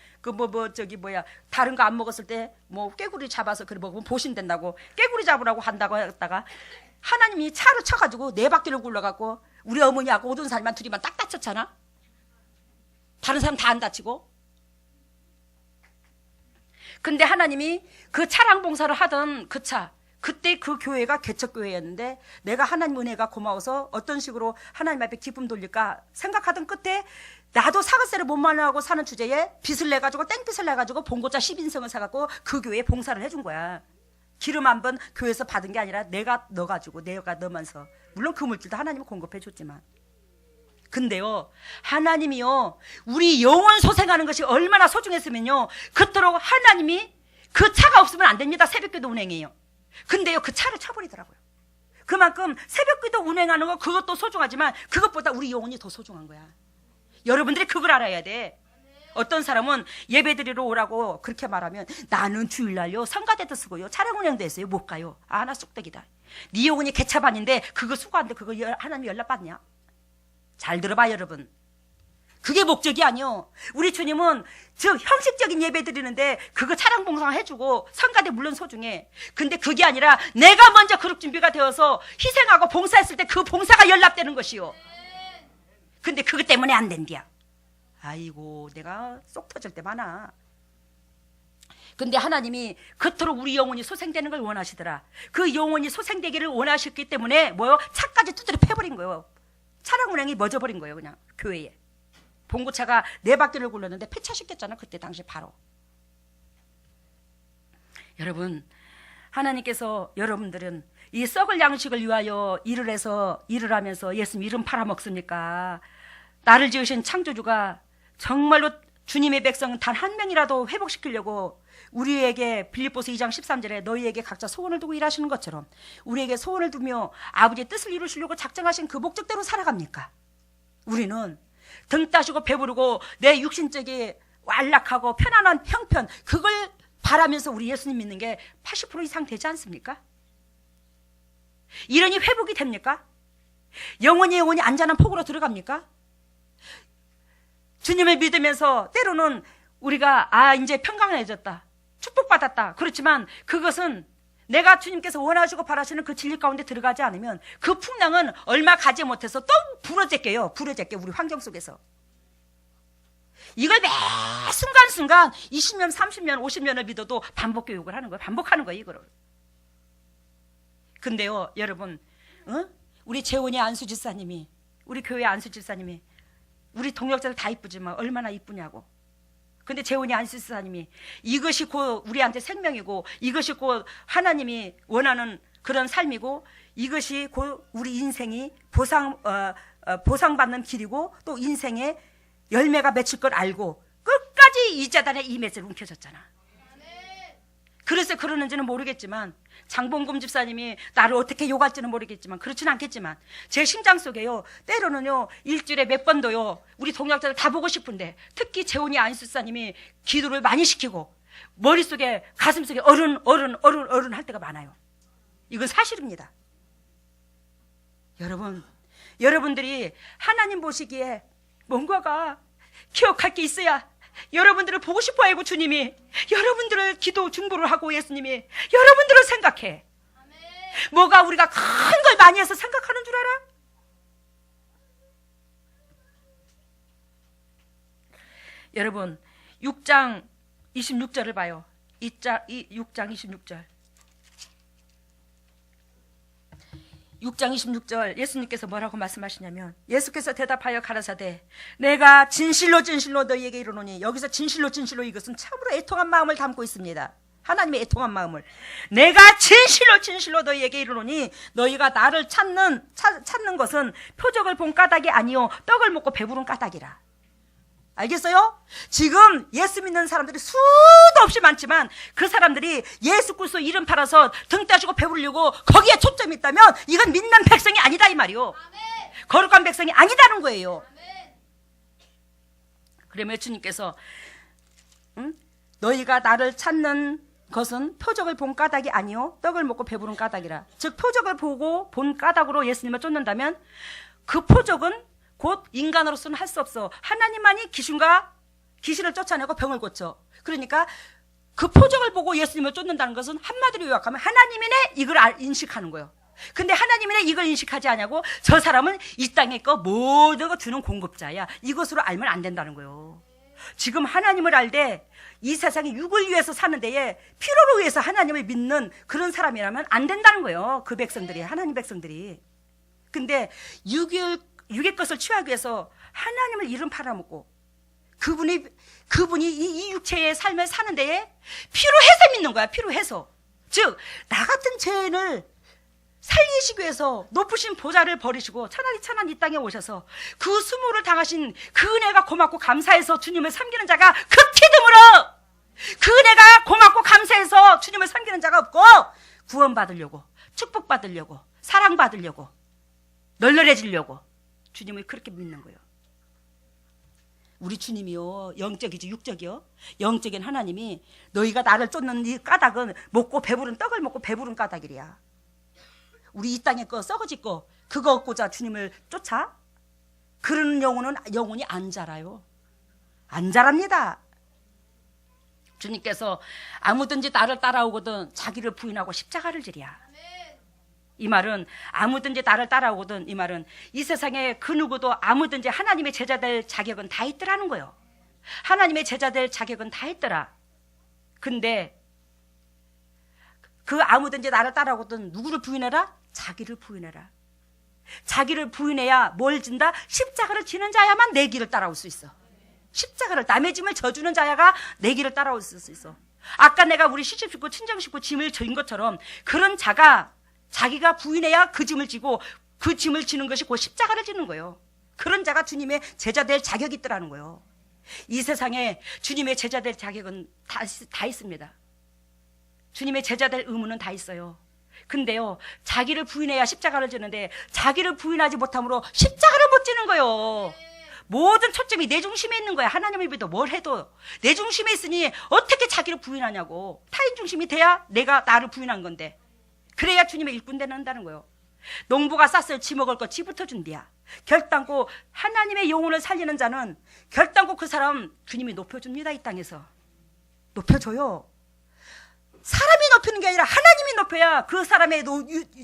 다른 거 안 먹었을 때 뭐 깨구리 잡아서 그래 먹으면 보신된다고 깨구리 잡으라고 한다고 했다가 하나님이 차를 쳐가지고 네 바퀴를 굴러갖고 우리 어머니하고 오던 사람만 둘이만 딱 다쳤잖아. 다른 사람 다 안 다치고. 근데 하나님이 그 차량 봉사를 하던 그 차, 그때 그 교회가 개척교회였는데 내가 하나님 은혜가 고마워서 어떤 식으로 하나님 앞에 기쁨 돌릴까 생각하던 끝에 나도 사과세를 못 마련하고 사는 주제에 빚을 내가지고 땡빚을 내가지고 봉고차 10인승을 사갖고 그 교회에 봉사를 해준 거야. 기름 한 번 교회에서 받은 게 아니라 내가 넣어가지고 내가 넣으면서 물론 그 물질도 하나님이 공급해 줬지만 근데요 하나님이요 우리 영혼 소생하는 것이 얼마나 소중했으면요 그토록 하나님이 그 차가 없으면 안 됩니다. 새벽기도 운행해요. 근데요 그 차를 쳐버리더라고요. 그만큼 새벽기도 운행하는 거 그것도 소중하지만 그것보다 우리 영혼이 더 소중한 거야. 여러분들이 그걸 알아야 돼. 어떤 사람은 예배드리러 오라고 그렇게 말하면 나는 주일날요 성가대도 쓰고요 차량 운행도 했어요. 못 가요. 아 나 쑥대기다. 네 영혼이 개차반인데 그거 수고한데 그거 하나님 연락 받냐? 잘 들어봐 여러분. 그게 목적이 아니요. 우리 주님은 즉 형식적인 예배 드리는데 그거 차량 봉사 해주고 성가대 물론 소중해. 근데 그게 아니라 내가 먼저 그룹 준비가 되어서 희생하고 봉사했을 때 그 봉사가 연락되는 것이요. 근데 그것 때문에 안 된디야. 아이고 내가 쏙 터질 때 많아. 근데 하나님이 그토록 우리 영혼이 소생되는 걸 원하시더라. 그 영혼이 소생되기를 원하셨기 때문에 뭐요? 차까지 두드려 패버린 거예요. 차량 운행이 멎어버린 거예요. 그냥 교회에. 봉고차가 네 바퀴를 굴렀는데 폐차시켰잖아. 그때 당시 바로. 여러분 하나님께서 여러분들은 이 썩을 양식을 위하여 일을 해서 일을 하면서 예수님 이름 팔아먹습니까? 나를 지으신 창조주가 정말로 주님의 백성은 단 한 명이라도 회복시키려고 우리에게 빌립보서 2장 13절에 너희에게 각자 소원을 두고 일하시는 것처럼 우리에게 소원을 두며 아버지의 뜻을 이루시려고 작정하신 그 목적대로 살아갑니까? 우리는 등 따시고 배부르고 내 육신적이 완락하고 편안한 형편 그걸 바라면서 우리 예수님 믿는 게 80% 이상 되지 않습니까? 이러니 회복이 됩니까? 영혼이 안전한 폭으로 들어갑니까? 주님을 믿으면서 때로는 우리가 이제 평강해졌다 축복받았다 그렇지만 그것은 내가 주님께서 원하시고 바라시는 그 진리 가운데 들어가지 않으면 그 풍랑은 얼마 가지 못해서 또 부러질게요. 우리 환경 속에서 이걸 매 순간순간 20년 30년 50년을 믿어도 반복 교육을 하는 거예요. 반복하는 거예요 이거를. 근데요 여러분 우리 재원이 안수 집사님이 우리 교회 안수 집사님이 우리 동역자들 다 이쁘지만 얼마나 이쁘냐고. 근데 재원이 안수 집사님이 이것이 곧 우리한테 생명이고 이것이 곧 하나님이 원하는 그런 삶이고 이것이 곧 우리 인생이 보상받는 길이고 또 인생의 열매가 맺힐 걸 알고 끝까지 이 재단에 이 메시지를 움켜졌잖아. 그래서 그러는지는 모르겠지만 장봉금 집사님이 나를 어떻게 욕할지는 모르겠지만 그렇지는 않겠지만 제 심장 속에요 때로는요 일주일에 몇 번도요 우리 동역자들 다 보고 싶은데 특히 재훈이 안수 집사님이 기도를 많이 시키고 머릿속에 가슴속에 어른 할 때가 많아요. 이건 사실입니다. 여러분들이 하나님 보시기에 뭔가가 기억할 게 있어야 여러분들을 보고 싶어 하고 주님이 여러분들을 기도 중보를 하고 예수님이 여러분들을 생각해. 뭐가 우리가 큰 걸 많이 해서 생각하는 줄 알아? 여러분 6장 26절을 봐요. 6장 26절 6장 26절 예수님께서 뭐라고 말씀하시냐면 예수께서 대답하여 가라사대 내가 진실로 너희에게 이르노니 여기서 진실로 이것은 참으로 애통한 마음을 담고 있습니다. 하나님의 애통한 마음을 내가 진실로 너희에게 이르노니 너희가 나를 찾는 것은 표적을 본 까닭이 아니요 떡을 먹고 배부른 까닭이라. 알겠어요? 지금 예수 믿는 사람들이 수도 없이 많지만 그 사람들이 예수 그리스도 이름 팔아서 등 따주고 배부르려고 거기에 초점이 있다면 이건 믿는 백성이 아니다 이 말이요. 거룩한 백성이 아니다는 거예요. 그러면 주님께서 너희가 나를 찾는 것은 표적을 본 까닭이 아니요 떡을 먹고 배부른 까닭이라. 즉 표적을 보고 본 까닭으로 예수님을 쫓는다면 그 표적은 곧 인간으로서는 할 수 없어. 하나님만이 귀신을 쫓아내고 병을 고쳐. 그러니까 그 표적을 보고 예수님을 쫓는다는 것은 한마디로 요약하면 하나님이네 이걸 인식하는 거예요. 근데 하나님이네 이걸 인식하지 않냐고 저 사람은 이 땅에 거 모든 거 주는 공급자야. 이것으로 알면 안 된다는 거예요. 지금 하나님을 알되 이 세상에 육을 위해서 사는 데에 피로를 위해서 하나님을 믿는 그런 사람이라면 안 된다는 거예요. 그 백성들이, 하나님 백성들이. 근데 육의 것을 취하기 위해서 하나님을 이름 팔아먹고 그분이 이 육체의 삶을 사는 데에 필요해서 믿는 거야. 필요해서. 즉 나 같은 죄인을 살리시기 위해서 높으신 보좌를 버리시고 천한 이 땅에 오셔서 그 수모를 당하신 그 은혜가 고맙고 감사해서 주님을 섬기는 자가 극히 드물어. 그 은혜가 고맙고 감사해서 주님을 섬기는 자가 없고 구원받으려고 축복받으려고 사랑받으려고 널널해지려고 주님을 그렇게 믿는 거예요. 우리 주님이요 영적이지 육적이요. 영적인 하나님이 너희가 나를 쫓는 이 까닭은 먹고 배부른 떡을 먹고 배부른 까닭이랴. 우리 이 땅에 거 썩어질 거 그거 얻고자 주님을 쫓아? 그런 영혼이 안 자라요. 안 자랍니다. 주님께서 아무든지 나를 따라오거든 자기를 부인하고 십자가를 지랴. 이 말은 아무든지 나를 따라오거든 이 말은 이 세상에 그 누구도 아무든지 하나님의 제자 될 자격은 다 있더라는 거예요. 하나님의 제자 될 자격은 다 있더라. 근데 그 아무든지 나를 따라오거든 누구를 부인해라? 자기를 부인해라. 자기를 부인해야 뭘 진다? 십자가를 지는 자야만 내 길을 따라올 수 있어. 십자가를 남의 짐을 져주는 자야가 내 길을 따라올 수 있어. 아까 내가 우리 시집 싣고 친정 싣고 짐을 진 것처럼 그런 자가 자기가 부인해야 그 짐을 지고 그 짐을 지는 것이 곧 십자가를 지는 거예요. 그런 자가 주님의 제자 될 자격이 있더라는 거예요. 이 세상에 주님의 제자 될 자격은 다 있습니다. 주님의 제자 될 의무는 다 있어요. 근데요 자기를 부인해야 십자가를 지는데 자기를 부인하지 못함으로 십자가를 못 지는 거예요. 모든 초점이 내 중심에 있는 거야. 하나님을 믿어 뭘 해도 내 중심에 있으니 어떻게 자기를 부인하냐고. 타인 중심이 돼야 내가 나를 부인한 건데 그래야 주님의 일꾼 된다는 거예요. 농부가 쌌을 지 먹을 거 지부터 준대야. 결단코 하나님의 영혼을 살리는 자는 결단코 그 사람 주님이 높여줍니다. 이 땅에서 높여줘요. 사람이 높이는 게 아니라 하나님이 높여야 그 사람의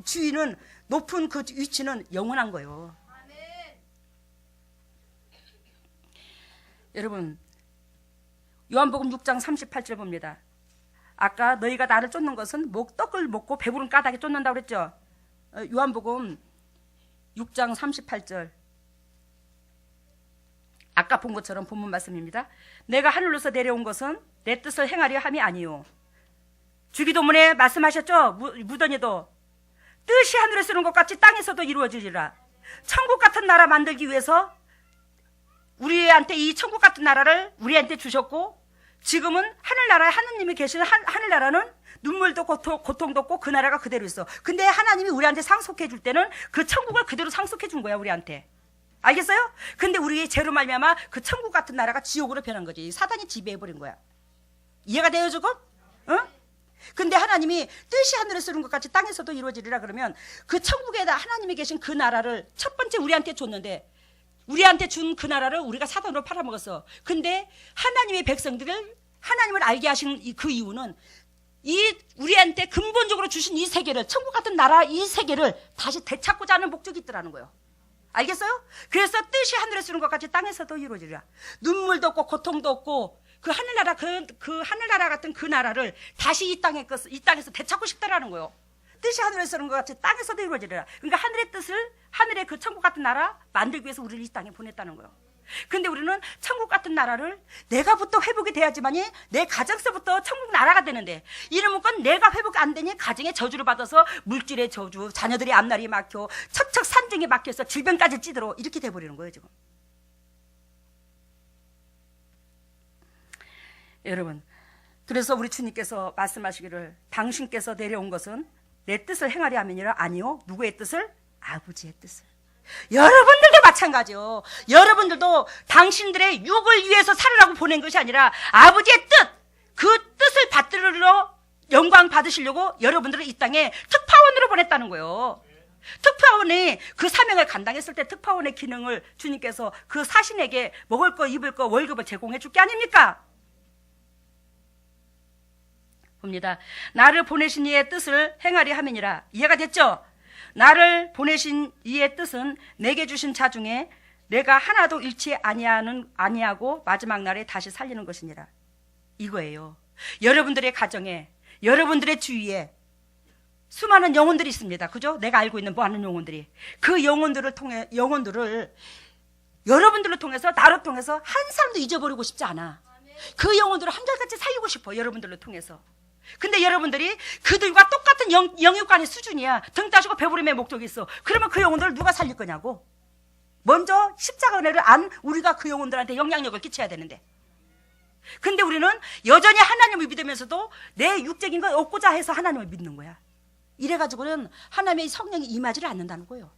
주인은 높은 그 위치는 영원한 거예요. 여러분 요한복음 6장 38절 봅니다. 아까 너희가 나를 쫓는 것은 떡을 먹고 배부른 까닭에 쫓는다고 그랬죠. 요한복음 6장 38절 아까 본 것처럼 본문 말씀입니다. 내가 하늘로서 내려온 것은 내 뜻을 행하려 함이 아니요. 주기도문에 말씀하셨죠. 무더니도 뜻이 하늘에서 이룬 것 같이 땅에서도 이루어지리라. 천국 같은 나라 만들기 위해서 우리한테 이 천국 같은 나라를 우리한테 주셨고 지금은 하늘나라에 하느님이 계시는 하늘나라는 눈물도 고통도 없고 그 나라가 그대로 있어. 근데 하나님이 우리한테 상속해 줄 때는 그 천국을 그대로 상속해 준 거야 우리한테. 알겠어요? 근데 우리의 죄로 말미암아 그 천국 같은 나라가 지옥으로 변한 거지. 사단이 지배해버린 거야. 이해가 돼요 지금? 응? 근데 하나님이 뜻이 하늘에서 이룬 것 같이 땅에서도 이루어지리라 그러면 그 천국에다 하나님이 계신 그 나라를 첫 번째 우리한테 줬는데 우리한테 준 그 나라를 우리가 사단으로 팔아먹었어. 근데 하나님의 백성들을 하나님을 알게 하신 그 이유는 이 우리한테 근본적으로 주신 이 세계를 천국 같은 나라 이 세계를 다시 되찾고자 하는 목적이 있더라는 거예요. 알겠어요? 그래서 뜻이 하늘에서 이룬 것 같이 땅에서도 이루어지리라. 눈물도 없고 고통도 없고 그 하늘나라 그 하늘나라 같은 그 나라를 다시 이 땅에서 되찾고 싶다라는 거예요. 뜻이 하늘에서 이룬 것 같이 땅에서도 이루어지리라. 그러니까 하늘의 뜻을 하늘의 그 천국 같은 나라 만들기 위해서 우리를 이 땅에 보냈다는 거예요. 근데 우리는 천국 같은 나라를 내가부터 회복이 돼야지만이 내 가정서부터 천국 나라가 되는데 이러면 내가 회복 안 되니 가정의 저주를 받아서 물질의 저주, 자녀들이 앞날이 막혀, 척척 산증이 막혀서 질병까지 찌들어 이렇게 돼버리는 거예요 지금. 여러분, 그래서 우리 주님께서 말씀하시기를 당신께서 내려온 것은 내 뜻을 행하려 함이니라. 아니요, 누구의 뜻을? 아버지의 뜻을. 여러분들도 마찬가지요. 여러분들도 당신들의 육을 위해서 살으라고 보낸 것이 아니라 아버지의 뜻, 그 뜻을 받들으러 영광 받으시려고 여러분들을 이 땅에 특파원으로 보냈다는 거예요. 특파원이 그 사명을 감당했을 때 특파원의 기능을 주님께서 그 사신에게 먹을 거 입을 거 월급을 제공해 줄 게 아닙니까? 봅니다. 나를 보내신 이의 뜻을 행하리 함이니라. 이해가 됐죠? 나를 보내신 이의 뜻은 내게 주신 자 중에 내가 하나도 잃지 아니하고 마지막 날에 다시 살리는 것이니라. 이거예요. 여러분들의 가정에, 여러분들의 주위에 수많은 영혼들이 있습니다. 그죠? 내가 알고 있는 많은 영혼들이. 그 영혼들을 여러분들을 통해서, 나를 통해서 한 사람도 잊어버리고 싶지 않아. 그 영혼들을 한결같이 살리고 싶어. 여러분들을 통해서. 근데 여러분들이 그들과 똑같은 영육간의 수준이야. 등 따시고 배부름의 목적이 있어. 그러면 그 영혼들을 누가 살릴 거냐고. 먼저 십자가 은혜를 안 우리가 그 영혼들한테 영향력을 끼쳐야 되는데. 근데 우리는 여전히 하나님을 믿으면서도 내 육적인 걸 얻고자 해서 하나님을 믿는 거야. 이래가지고는 하나님의 성령이 임하지를 않는다는 거예요.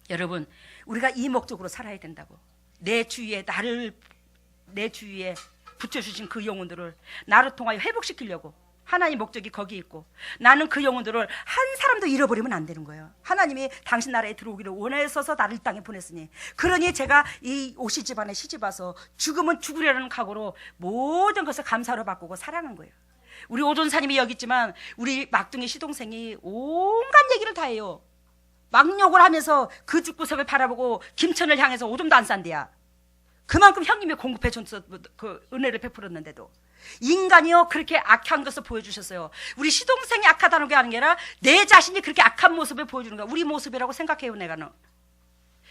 여러분, 우리가 이 목적으로 살아야 된다고. 내 주위에 붙여주신 그 영혼들을 나를 통하여 회복시키려고 하나님의 목적이 거기 있고, 나는 그 영혼들을 한 사람도 잃어버리면 안 되는 거예요. 하나님이 당신 나라에 들어오기를 원하셔서 나를 이 땅에 보냈으니, 그러니 제가 이 오시 집안에 시집와서 죽으면 죽으려는 각오로 모든 것을 감사로 바꾸고 살아간 거예요. 우리 오존사님이 여기 있지만 우리 막둥이 시동생이 온갖 얘기를 다 해요. 막욕을 하면서 그 집구석을 바라보고 김천을 향해서 오줌도 안 싼대야. 그만큼 형님이 공급해 줘서 그 은혜를 베풀었는데도 인간이요 그렇게 악한 것을 보여주셨어요. 우리 시동생이 악하다는 게 아니라 내 자신이 그렇게 악한 모습을 보여주는 거야. 우리 모습이라고 생각해요, 내가는.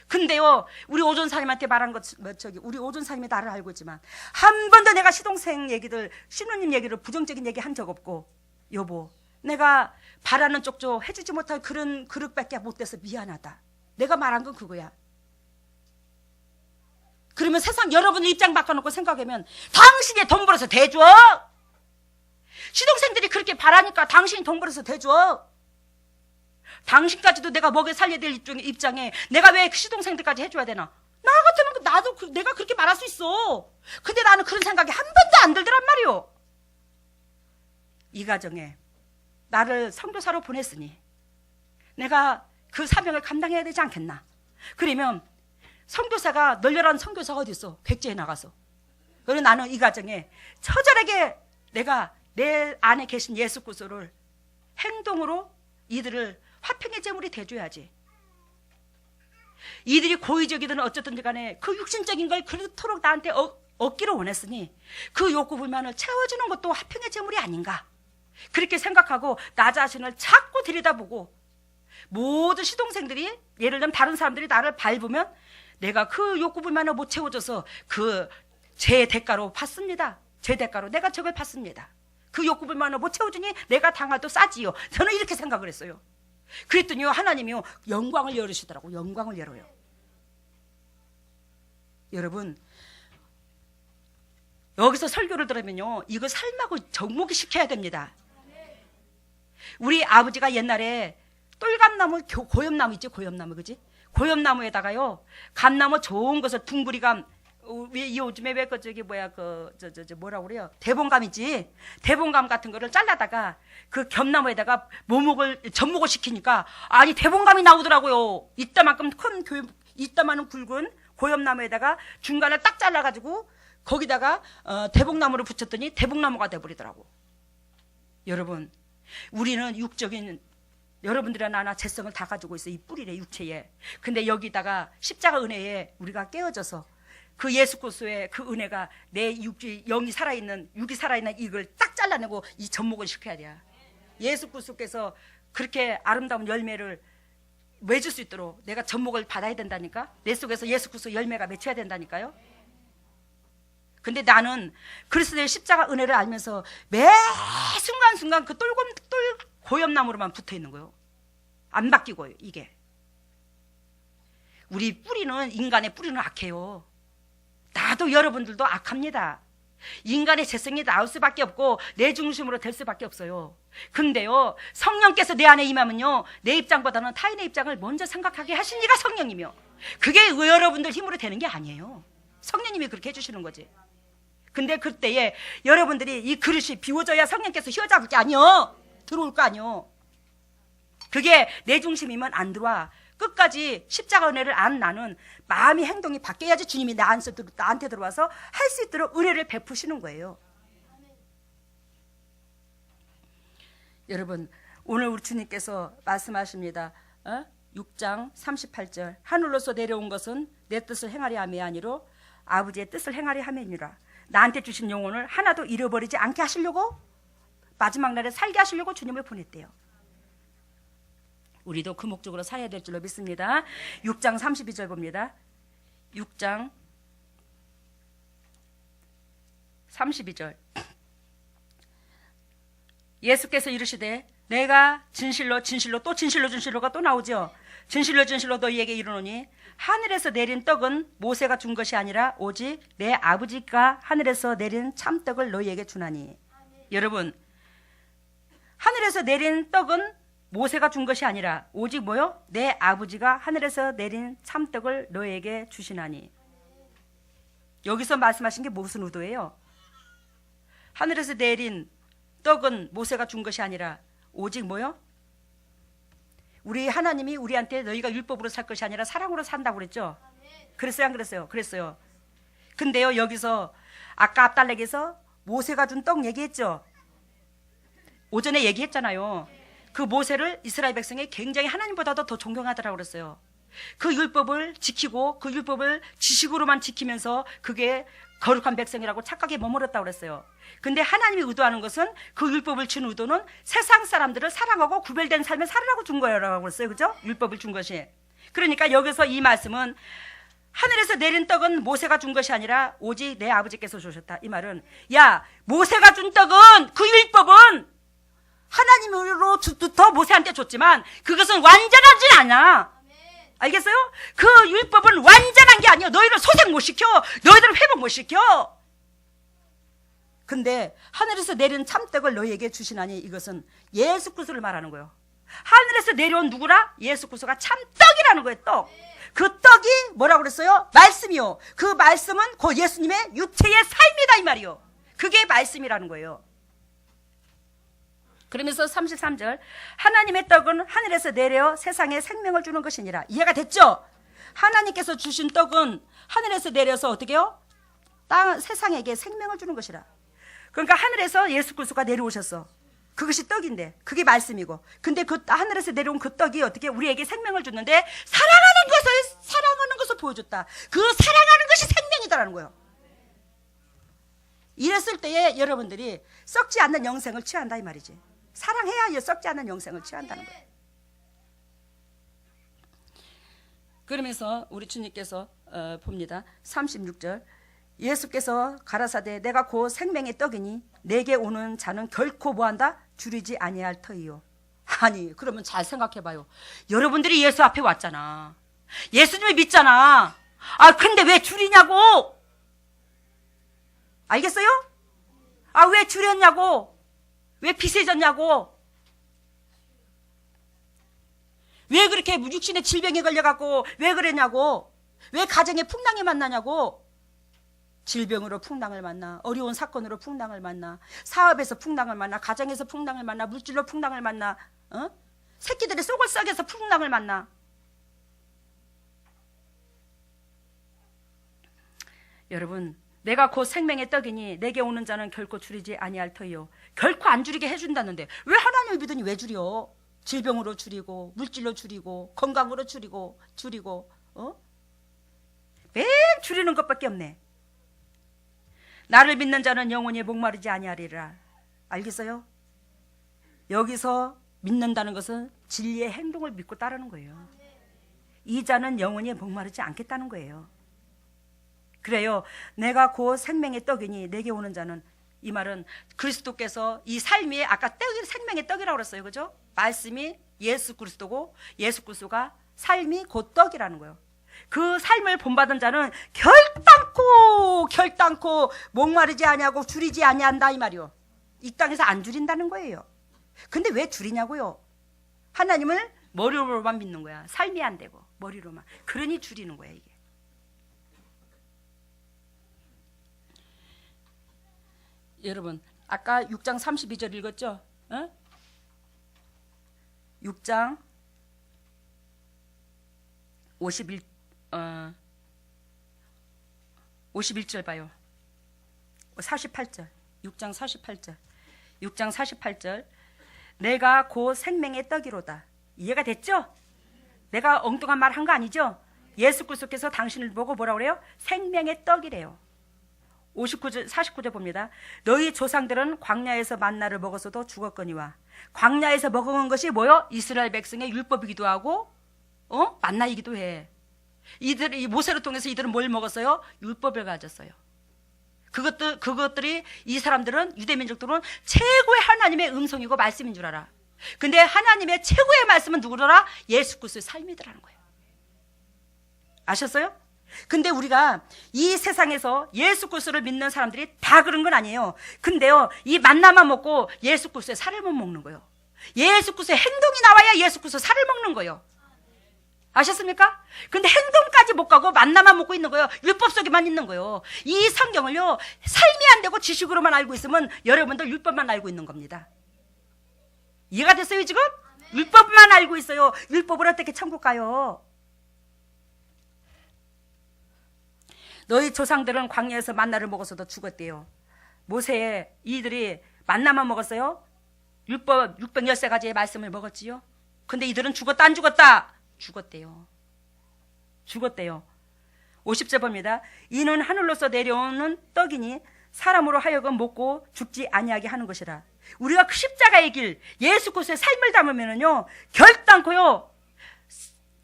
근데요, 우리 오존사님한테 말한 것, 우리 오존사님이 나를 알고 있지만 한 번도 내가 시동생 얘기들, 신우님 얘기를 부정적인 얘기 한 적 없고, 여보, 내가 바라는 쪽조 해주지 못할 그런 그릇밖에 못 돼서 미안하다. 내가 말한 건 그거야. 그러면 세상 여러분의 입장 바꿔놓고 생각하면 당신이 돈 벌어서 대줘. 시동생들이 그렇게 바라니까 당신이 돈 벌어서 대줘. 당신까지도 내가 먹여 살려야 될 입장에 내가 왜 시동생들까지 해줘야 되나? 나 같으면 나도 내가 그렇게 말할 수 있어. 근데 나는 그런 생각이 한 번도 안 들더란 말이오. 이 가정에 나를 선교사로 보냈으니 내가 그 사명을 감당해야 되지 않겠나? 그러면 선교사가, 널널한 선교사가 어디 있어? 백제에 나가서. 그래서 나는 이 가정에 처절하게 내가 내 안에 계신 예수 그리스도를 행동으로 이들을 화평의 제물이 돼줘야지. 이들이 고의적이든 어쨌든지 간에 그 육신적인 걸 그렇도록 나한테 얻기를 원했으니 그 욕구 불만을 채워주는 것도 화평의 제물이 아닌가, 그렇게 생각하고 나 자신을 자꾸 들여다보고, 모든 시동생들이 예를 들면 다른 사람들이 나를 밟으면 내가 그 욕구 불만을 못 채워줘서 그 제 대가로 받습니다. 제 대가로 내가 저걸 받습니다. 그 욕구 불만을 못 채워주니 내가 당하도 싸지요. 저는 이렇게 생각을 했어요. 그랬더니요, 하나님이요 영광을 열으시더라고. 영광을 열어요. 여러분, 여기서 설교를 들으면요, 이거 삶하고 접목이 시켜야 됩니다. 우리 아버지가 옛날에 똘감나무, 고엽나무 있지, 고엽나무, 그지? 고엽나무에다가요, 감나무 좋은 것을 둥그리감, 왜 요즘에 왜 그 저기 뭐야 뭐라고 그래요? 대봉감 있지? 대봉감 같은 거를 잘라다가 그 겹나무에다가 접목을 시키니까 아니 대봉감이 나오더라고요. 이따만큼 이따만한 굵은 고엽나무에다가 중간을 딱 잘라가지고 거기다가 대봉나무를 붙였더니 대봉나무가 돼버리더라고. 여러분, 우리는 육적인, 여러분들이나 나나 재성을 다 가지고 있어, 이 뿌리래, 육체에. 근데 여기다가 십자가 은혜에 우리가 깨어져서 그 예수 그리스도의 그 은혜가 내 영이 살아있는, 육이 살아있는 이걸 딱 잘라내고 이 접목을 시켜야 돼. 예수 그리스도께서 그렇게 아름다운 열매를 맺을 수 있도록 내가 접목을 받아야 된다니까. 내 속에서 예수 그리스도 열매가 맺혀야 된다니까요. 근데 나는 그리스도의 십자가 은혜를 알면서 매 순간순간 그 고엽나무로만 붙어 있는 거예요. 안 바뀌고요, 이게. 우리 뿌리는, 인간의 뿌리는 악해요. 나도 여러분들도 악합니다. 인간의 재성이 나올 수밖에 없고 내 중심으로 될 수밖에 없어요. 근데요, 성령께서 내 안에 임하면요, 내 입장보다는 타인의 입장을 먼저 생각하게 하신 이가 성령이며, 그게 여러분들 힘으로 되는 게 아니에요. 성령님이 그렇게 해주시는 거지. 근데 그때에 여러분들이 이 그릇이 비워져야 성령께서 휘어잡을 게 아니요, 들어올 거 아니요. 그게 내 중심이면 안 들어와. 끝까지 십자가 은혜를 안 나는 마음이 행동이 바뀌어야지 주님이 나한테 들어와서 할 수 있도록 은혜를 베푸시는 거예요. 여러분, 오늘 우리 주님께서 말씀하십니다. 6장 38절, 하늘로서 내려온 것은 내 뜻을 행하려 함이 아니로 아버지의 뜻을 행하려 함이니라. 나한테 주신 영혼을 하나도 잃어버리지 않게 하시려고, 마지막 날에 살게 하시려고 주님을 보냈대요. 우리도 그 목적으로 살아야 될 줄로 믿습니다. 6장 32절 봅니다. 6장 32절. 예수께서 이르시되 내가 진실로 진실로 또 진실로 진실로가 또 나오죠. 진실로 진실로 너희에게 이르노니 하늘에서 내린 떡은 모세가 준 것이 아니라 오직 내 아버지가 하늘에서 내린 참떡을 너희에게 주나니. 여러분, 하늘에서 내린 떡은 모세가 준 것이 아니라 오직 뭐요? 내 아버지가 하늘에서 내린 참떡을 너희에게 주시나니. 여기서 말씀하신 게 무슨 의도예요? 하늘에서 내린 떡은 모세가 준 것이 아니라 오직 뭐요? 우리 하나님이 우리한테 너희가 율법으로 살 것이 아니라 사랑으로 산다고 그랬죠? 그랬어요, 안 그랬어요? 그랬어요. 근데요, 여기서 아까 앞달락에서 모세가 준 떡 얘기했죠? 오전에 얘기했잖아요. 그 모세를 이스라엘 백성이 굉장히 하나님보다도 더 존경하더라고 그랬어요. 그 율법을 지키고 그 율법을 지식으로만 지키면서 그게 거룩한 백성이라고 착각에 머물렀다고 그랬어요. 근데 하나님이 의도하는 것은, 그 율법을 준 의도는 세상 사람들을 사랑하고 구별된 삶을 살으라고 준 거라고 그랬어요. 그죠? 율법을 준 것이. 그러니까 여기서 이 말씀은 하늘에서 내린 떡은 모세가 준 것이 아니라 오직 내 아버지께서 주셨다. 이 말은, 야, 모세가 준 떡은, 그 율법은 하나님으로부터 모세한테 줬지만 그것은 완전하진 않아. 알겠어요? 그 율법은 완전한 게 아니야. 너희를 소생 못 시켜. 너희들을 회복 못 시켜. 근데 하늘에서 내린 참떡을 너희에게 주시나니, 이것은 예수 그리스도를 말하는 거예요. 하늘에서 내려온 누구라? 예수 그리스도가 참떡이라는 거예요. 떡. 그 떡이 뭐라고 그랬어요? 말씀이요. 그 말씀은 그 예수님의 육체의 삶이다, 이 말이요. 그게 말씀이라는 거예요. 그러면서 33절, 하나님의 떡은 하늘에서 내려 세상에 생명을 주는 것이니라. 이해가 됐죠? 하나님께서 주신 떡은 하늘에서 내려서 어떻게 해요? 세상에게 생명을 주는 것이라. 그러니까 하늘에서 예수 그리스도가 내려오셨어. 그것이 떡인데, 그게 말씀이고. 근데 그 하늘에서 내려온 그 떡이 어떻게 우리에게 생명을 줬는데, 사랑하는 것을 보여줬다. 그 사랑하는 것이 생명이다라는 거예요. 이랬을 때에 여러분들이 썩지 않는 영생을 취한다, 이 말이지. 사랑해야 썩지 않는 영생을 취한다는 거예요. 그러면서 우리 주님께서 봅니다. 36절, 예수께서 가라사대 내가 곧 생명의 떡이니 내게 오는 자는 결코 뭐한다? 줄이지 아니할 터이요. 아니, 그러면 잘 생각해봐요. 여러분들이 예수 앞에 왔잖아. 예수님을 믿잖아. 근데 왜 줄이냐고. 알겠어요? 왜 줄였냐고. 왜 비세졌냐고. 왜 그렇게 육신의 질병에 걸려갖고 왜 그랬냐고. 왜 가정에 풍랑이 만나냐고. 질병으로 풍랑을 만나, 어려운 사건으로 풍랑을 만나, 사업에서 풍랑을 만나, 가정에서 풍랑을 만나, 물질로 풍랑을 만나, 새끼들이 속을 썩여서 풍랑을 만나. 여러분, 내가 곧 생명의 떡이니 내게 오는 자는 결코 줄이지 아니할 터이요. 결코 안 줄이게 해준다는데 왜 하나님을 믿으니 왜 줄여? 질병으로 줄이고, 물질로 줄이고, 건강으로 줄이고, 맨 줄이는 것밖에 없네. 나를 믿는 자는 영원히 목마르지 아니하리라. 알겠어요? 여기서 믿는다는 것은 진리의 행동을 믿고 따르는 거예요. 이 자는 영원히 목마르지 않겠다는 거예요. 그래요. 내가 곧 생명의 떡이니 내게 오는 자는, 이 말은 그리스도께서 이 삶이 아까 떡이 생명의 떡이라고 그랬어요. 그죠? 말씀이 예수 그리스도고 예수 그리스도가 삶이 곧 떡이라는 거예요. 그 삶을 본받은 자는 결단 결단코 목마르지 아니하고 줄이지 아니한다 이 말이요. 이 땅에서 안 줄인다는 거예요. 근데 왜 줄이냐고요? 하나님을 머리로만 믿는 거야. 삶이 안 되고 머리로만. 그러니 줄이는 거야 이게. 여러분 아까 6장 32절 읽었죠? 6장 51절 봐요. 48절. 6장 48절. 6장 48절. 내가 곧 생명의 떡이로다. 이해가 됐죠? 내가 엉뚱한 말 한 거 아니죠? 예수 그리스도께서 당신을 보고 뭐라 그래요? 생명의 떡이래요. 59절, 49절 봅니다. 너희 조상들은 광야에서 만나를 먹었어도 죽었거니와. 광야에서 먹은 것이 뭐요? 이스라엘 백성의 율법이기도 하고 만나이기도 해. 이 모세를 통해서 이들은 뭘 먹었어요? 율법을 가졌어요. 그것들이 이 사람들은 유대민족들은 최고의 하나님의 음성이고 말씀인 줄 알아. 근데 하나님의 최고의 말씀은 누구더라? 예수 그리스도의 삶이더라는 거예요. 아셨어요? 근데 우리가 이 세상에서 예수 그리스도를 믿는 사람들이 다 그런 건 아니에요. 근데요, 이 만나만 먹고 예수 그리스도의 살을 못 먹는 거예요. 예수 그리스도의 행동이 나와야 예수 그리스도 살을 먹는 거예요. 아셨습니까? 근데 행동까지 못 가고 만나만 먹고 있는 거예요. 율법 속에만 있는 거예요. 이 성경을요, 삶이 안 되고 지식으로만 알고 있으면 여러분들 율법만 알고 있는 겁니다. 이해가 됐어요 지금? 율법만 알고 있어요. 율법을 어떻게 천국 가요? 너희 조상들은 광야에서 만나를 먹어서도 죽었대요. 모세의 이들이 만나만 먹었어요? 율법 613가지의 말씀을 먹었지요. 근데 이들은 죽었다 안 죽었다? 죽었대요. 50절 봅니다. 이는 하늘로서 내려오는 떡이니 사람으로 하여금 먹고 죽지 아니하게 하는 것이라. 우리가 그 십자가의 길, 예수 그리스도의 삶을 담으면은요, 결단코요,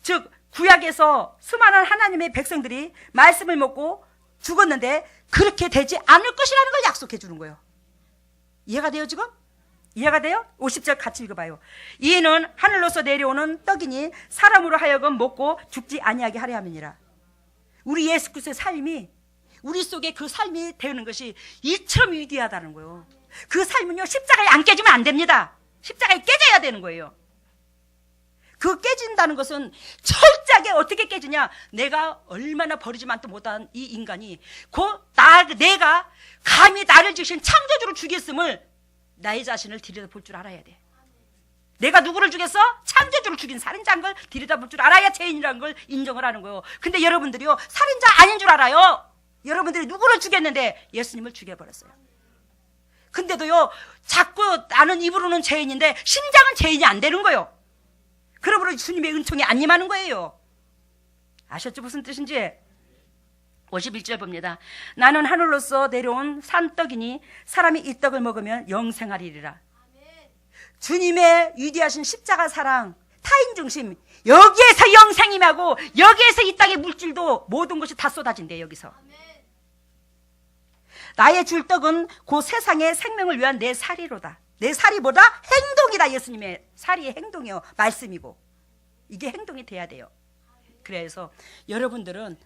즉 구약에서 수많은 하나님의 백성들이 말씀을 먹고 죽었는데 그렇게 되지 않을 것이라는 걸 약속해 주는 거예요. 이해가 돼요 지금? 이해가 돼요? 50절 같이 읽어봐요. 이는 하늘로서 내려오는 떡이니 사람으로 하여금 먹고 죽지 아니하게 하려 함이니라. 우리 예수 그리스도의 삶이, 우리 속에 그 삶이 되는 것이 이처럼 위대하다는 거예요. 그 삶은요, 십자가에 안 깨지면 안 됩니다. 십자가에 깨져야 되는 거예요. 그 깨진다는 것은 철저하게 어떻게 깨지냐? 내가 얼마나 버리지만도 못한 이 인간이 내가 감히 나를 지으신 창조주를 죽였음을 나의 자신을 들여다볼 줄 알아야 돼. 내가 누구를 죽였어? 창조주를 죽인 살인자인 걸 들여다볼 줄 알아야 죄인이라는 걸 인정을 하는 거예요. 근데 여러분들이요, 살인자 아닌 줄 알아요. 여러분들이 누구를 죽였는데 예수님을 죽여버렸어요. 근데도요, 자꾸 나는 입으로는 죄인인데 심장은 죄인이 안 되는 거예요. 그러므로 주님의 은총이 안 임하는 거예요. 아셨죠? 무슨 뜻인지? 51절 봅니다. 나는 하늘로서 내려온 산떡이니 사람이 이 떡을 먹으면 영생하리라. 주님의 위대하신 십자가 사랑, 타인 중심, 여기에서 영생임하고 여기에서 이 땅의 물질도 모든 것이 다 쏟아진대. 여기서 나의 줄 떡은 그 세상의 생명을 위한 내 살이로다. 내 살이 뭐다? 행동이다. 예수님의 살이 행동이요, 말씀이고. 이게 행동이 돼야 돼요. 그래서 여러분들은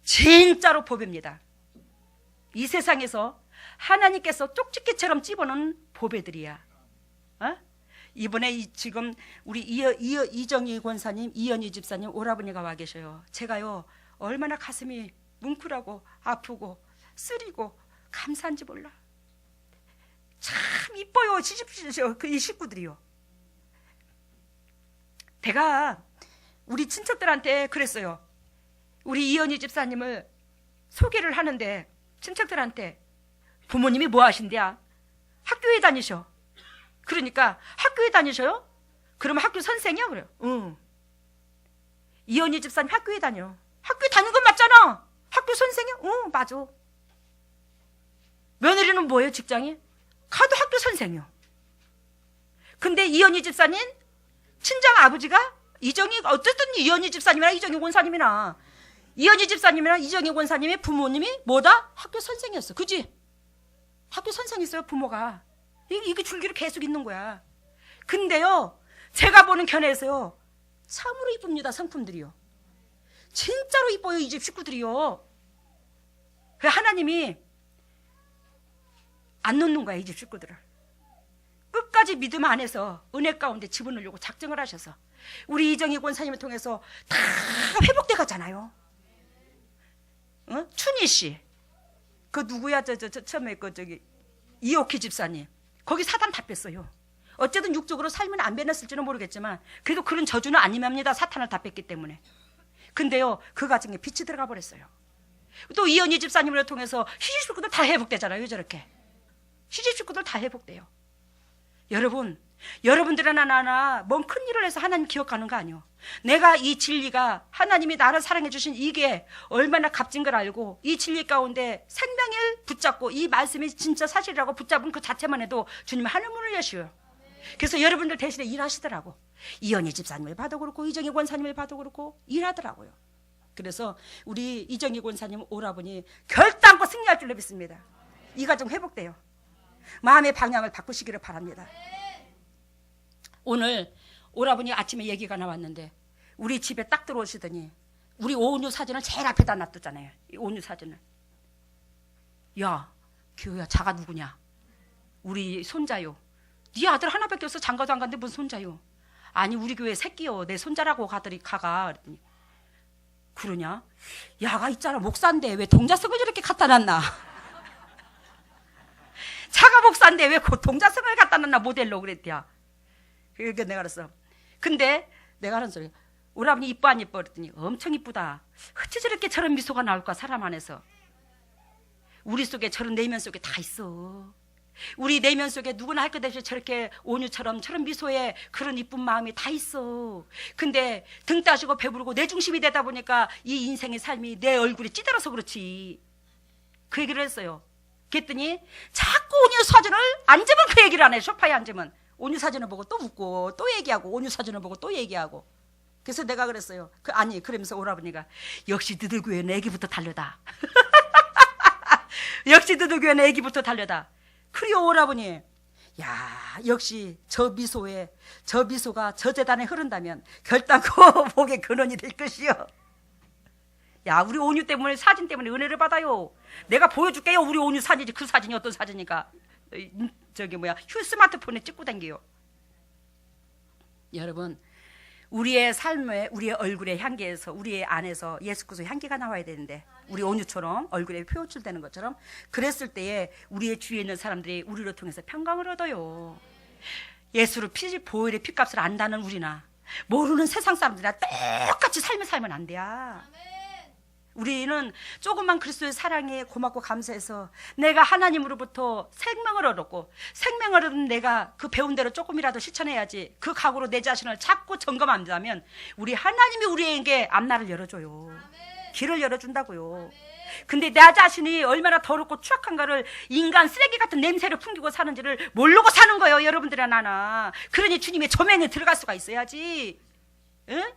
진짜로 보배입니다. 이 세상에서 하나님께서 쪽집게처럼 찝어놓은 보배들이야. 이번에 지금 우리 이정희 권사님, 이현희 집사님 오라버니가 와 계셔요. 제가요, 얼마나 가슴이 뭉클하고 아프고 쓰리고 감사한지 몰라. 참 이뻐요, 이 식구들이요. 내가 우리 친척들한테 그랬어요. 우리 이현희 집사님을 소개를 하는데 친척들한테 부모님이 뭐 하신대야? 학교에 다니셔. 그러니까 학교에 다니셔요? 그러면 학교 선생이야? 그래요. 응. 이현희 집사님 학교에 다녀. 학교에 다닌 건 맞잖아. 학교 선생이야? 응, 맞아. 며느리는 뭐예요, 직장이? 가도 학교 선생이요. 근데 이현희 집사님 친정 아버지가 어쨌든 이현희 집사님이나 이정희 권사님이나 이현희 집사님이나 이정희 권사님의 부모님이 뭐다? 학교 선생이었어. 그지? 학교 선생이었어요, 부모가. 이게 줄기로 계속 있는 거야. 근데요, 제가 보는 견해에서요, 참으로 이쁩니다, 상품들이요. 진짜로 이뻐요, 이 집 식구들이요. 하나님이 안 놓는 거야, 이 집 식구들을. 끝까지 믿음 안에서 은혜 가운데 집어넣으려고 작정을 하셔서 우리 이정희 권사님을 통해서 다 회복돼 가잖아요. 어? 춘희 씨, 그 누구야, 처음에 이옥희 집사님, 거기 사단 다 뺐어요. 어쨌든 육적으로 삶은 안 변했을지는 모르겠지만 그래도 그런 저주는 안 임합니다. 사탄을 다 뺐기 때문에. 근데요, 그 가정에 빛이 들어가 버렸어요. 또 이현희 집사님을 통해서 시집 식구들 다 회복되잖아요. 저렇게 시집 식구들 다 회복돼요. 여러분, 여러분들은 하나하나 뭔 큰일을 해서 하나님 기억하는 거 아니요. 내가 이 진리가 하나님이 나를 사랑해 주신 이게 얼마나 값진 걸 알고 이 진리 가운데 생명을 붙잡고 이 말씀이 진짜 사실이라고 붙잡은 그 자체만 해도 주님 하늘문을 여시요. 그래서 여러분들 대신에 일하시더라고. 이현희 집사님을 봐도 그렇고 이정희 권사님을 봐도 그렇고 일하더라고요. 그래서 우리 이정희 권사님 오라버니 결단코 승리할 줄로 믿습니다. 이 가정 회복돼요. 마음의 방향을 바꾸시기를 바랍니다. 오늘 오라버니 아침에 얘기가 나왔는데 우리 집에 딱 들어오시더니 우리 오은유 사진을 제일 앞에다 놔뒀잖아요. 이 오은유 사진을. 야, 기호야, 자가 누구냐? 우리 손자요. 네 아들 하나밖에 없어. 장가도 안 갔는데 무슨 손자요? 아니, 우리 교회 새끼요. 내 손자라고 가더니 가가. 그랬더니 그러냐? 야가 있잖아, 목사인데 왜 동자성을 저렇게 갖다 놨나? 자가 목사인데 왜 그 동자성을 갖다 놨나 모델로 그랬대야. 그러니까 내가 그랬어. 근데 내가 하는 소리, 우리 아버님 이뻐 안 이뻐? 그랬더니 엄청 이쁘다. 어찌 저렇게 저런 미소가 나올까, 사람 안에서. 우리 속에 저런 내면 속에 다 있어. 우리 내면 속에 누구나 할 것 없이 저렇게 온유처럼 저런 미소에 그런 이쁜 마음이 다 있어. 근데 등 따시고 배부르고 내 중심이 되다 보니까 이 인생의 삶이 내 얼굴에 찌들어서 그렇지. 그 얘기를 했어요. 그랬더니 자꾸 온유 사진을 앉으면 그 얘기를 안 해. 소파에 앉으면 온유 사진을 보고 또 웃고 또 얘기하고 온유 사진을 보고 또 얘기하고. 그래서 내가 그랬어요. 그러면서 오라버니가 역시 너들 교회는 애기부터 달려다. 역시 너들 교회는 애기부터 달려다. 그리고 오라버니, 야, 역시 저 미소가 저 재단에 흐른다면 결단코 복의 근원이 될 것이요. 야, 우리 온유 때문에, 사진 때문에 은혜를 받아요. 내가 보여줄게요. 우리 온유 사진이, 그 사진이 어떤 사진이니까. 휴 스마트폰에 찍고 다녀요. 여러분, 우리의 삶에, 우리의 얼굴의 향기에서, 우리의 안에서 예수 그리스도의 향기가 나와야 되는데, 우리 온유처럼 얼굴에 표출되는 것처럼, 그랬을 때에 우리의 주위에 있는 사람들이 우리를 통해서 평강을 얻어요. 예수를 보혈의 핏값을 안다는 우리나 모르는 세상 사람들이랑 똑같이 삶을 살면 안 돼. 우리는 조금만 그리스도의 사랑에 고맙고 감사해서 내가 하나님으로부터 생명을 얻었고, 생명을 얻은 내가 그 배운 대로 조금이라도 실천해야지, 그 각오로 내 자신을 자꾸 점검한다면 우리 하나님이 우리에게 앞날을 열어줘요. 길을 열어준다고요. 근데 내 자신이 얼마나 더럽고 추악한가를, 인간 쓰레기 같은 냄새를 풍기고 사는지를 모르고 사는 거예요. 여러분들이나 나나. 그러니 주님의 조명에 들어갈 수가 있어야지. 응?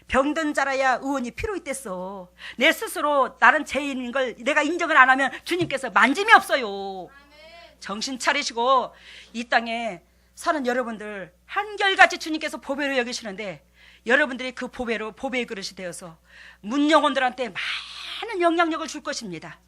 병든 자라야 의원이 필요 있댔어. 내 스스로 나는 죄인인 걸 내가 인정을 안 하면 주님께서 만짐이 없어요. 정신 차리시고 이 땅에 사는 여러분들 한결같이 주님께서 보배로 여기시는데, 여러분들이 그 보배의 그릇이 되어서 문 영혼들한테 많은 영향력을 줄 것입니다.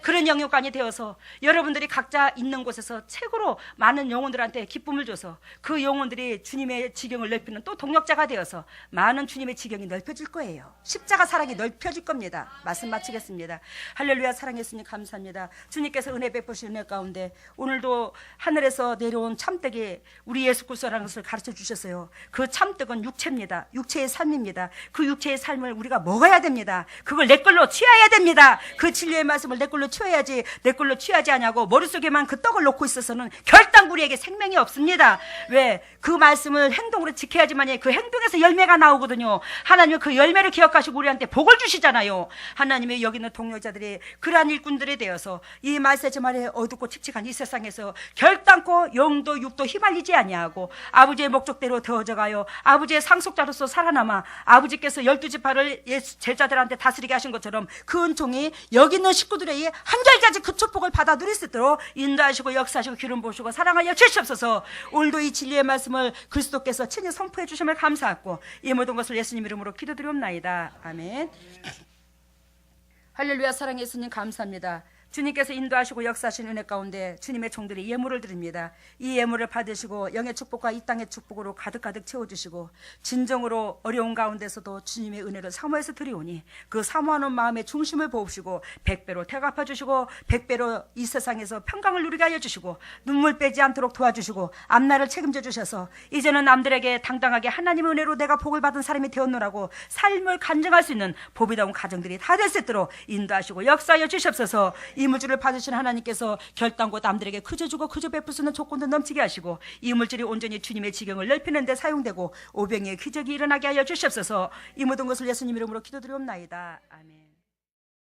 그런 영역관이 되어서 여러분들이 각자 있는 곳에서 최고로 많은 영혼들한테 기쁨을 줘서 그 영혼들이 주님의 지경을 넓히는 또 동력자가 되어서 많은 주님의 지경이 넓혀질 거예요. 십자가 사랑이 넓혀질 겁니다. 말씀 마치겠습니다. 할렐루야. 사랑했으니 감사합니다. 주님께서 은혜 베푸신 은혜 가운데 오늘도 하늘에서 내려온 참떡이 우리 예수 그리스도라는 것을 가르쳐 주셨어요. 그 참떡은 육체입니다. 육체의 삶입니다. 그 육체의 삶을 우리가 먹어야 됩니다. 그걸 내 걸로 취해야 됩니다. 그 진리의 말씀을 내 걸로 취해야지, 내 걸로 취하지 않냐고 머릿속에만 그 떡을 놓고 있어서는 결단 우리에게 생명이 없습니다. 왜? 그 말씀을 행동으로 지켜야지만 그 행동에서 열매가 나오거든요. 하나님은 그 열매를 기억하시고 우리한테 복을 주시잖아요. 하나님의 여기 있는 동료자들이 그러한 일꾼들이 되어서 이 말세지 말에 어둡고 칙칙한 이 세상에서 결단코 영도 육도 휘말리지 아니하고 아버지의 목적대로 되어져가요. 아버지의 상속자로서 살아남아 아버지께서 12지파를 제자들한테 다스리게 하신 것처럼 그 은총이 여기 있는 식구들의 한결같이 그 축복을 받아 누릴 수 있도록 인도하시고 역사하시고 기름 부으시고 사랑하여 주시옵소서. 오늘도 이 진리의 말씀을 그리스도께서 친히 선포해 주심을 감사하고 이 모든 것을 예수님 이름으로 기도드리옵나이다. 아멘. 할렐루야. 사랑의 예수님 감사합니다. 주님께서 인도하시고 역사하신 은혜 가운데 주님의 종들이 예물을 드립니다. 이 예물을 받으시고 영의 축복과 이 땅의 축복으로 가득가득 채워주시고 진정으로 어려운 가운데서도 주님의 은혜를 사모해서 드리오니 그 사모하는 마음의 중심을 보옵시고 100배로 대갚아 주시고 100배로 이 세상에서 평강을 누리게 하여 주시고 눈물 빼지 않도록 도와주시고 앞날을 책임져 주셔서 이제는 남들에게 당당하게 하나님의 은혜로 내가 복을 받은 사람이 되었노라고 삶을 간증할 수 있는 보비다운 가정들이 다 될 수 있도록 인도하시고 역사하여 주시옵소서. 이물질을 받으신 하나님께서 결단고 남들에게 그저 주고 그저 베풀 수 있는 조건도 넘치게 하시고 이물질이 온전히 주님의 지경을 넓히는 데 사용되고 오병이의 기적이 일어나게 하여 주시옵소서. 이 모든 것을 예수님 이름으로 기도드리옵나이다. 아멘.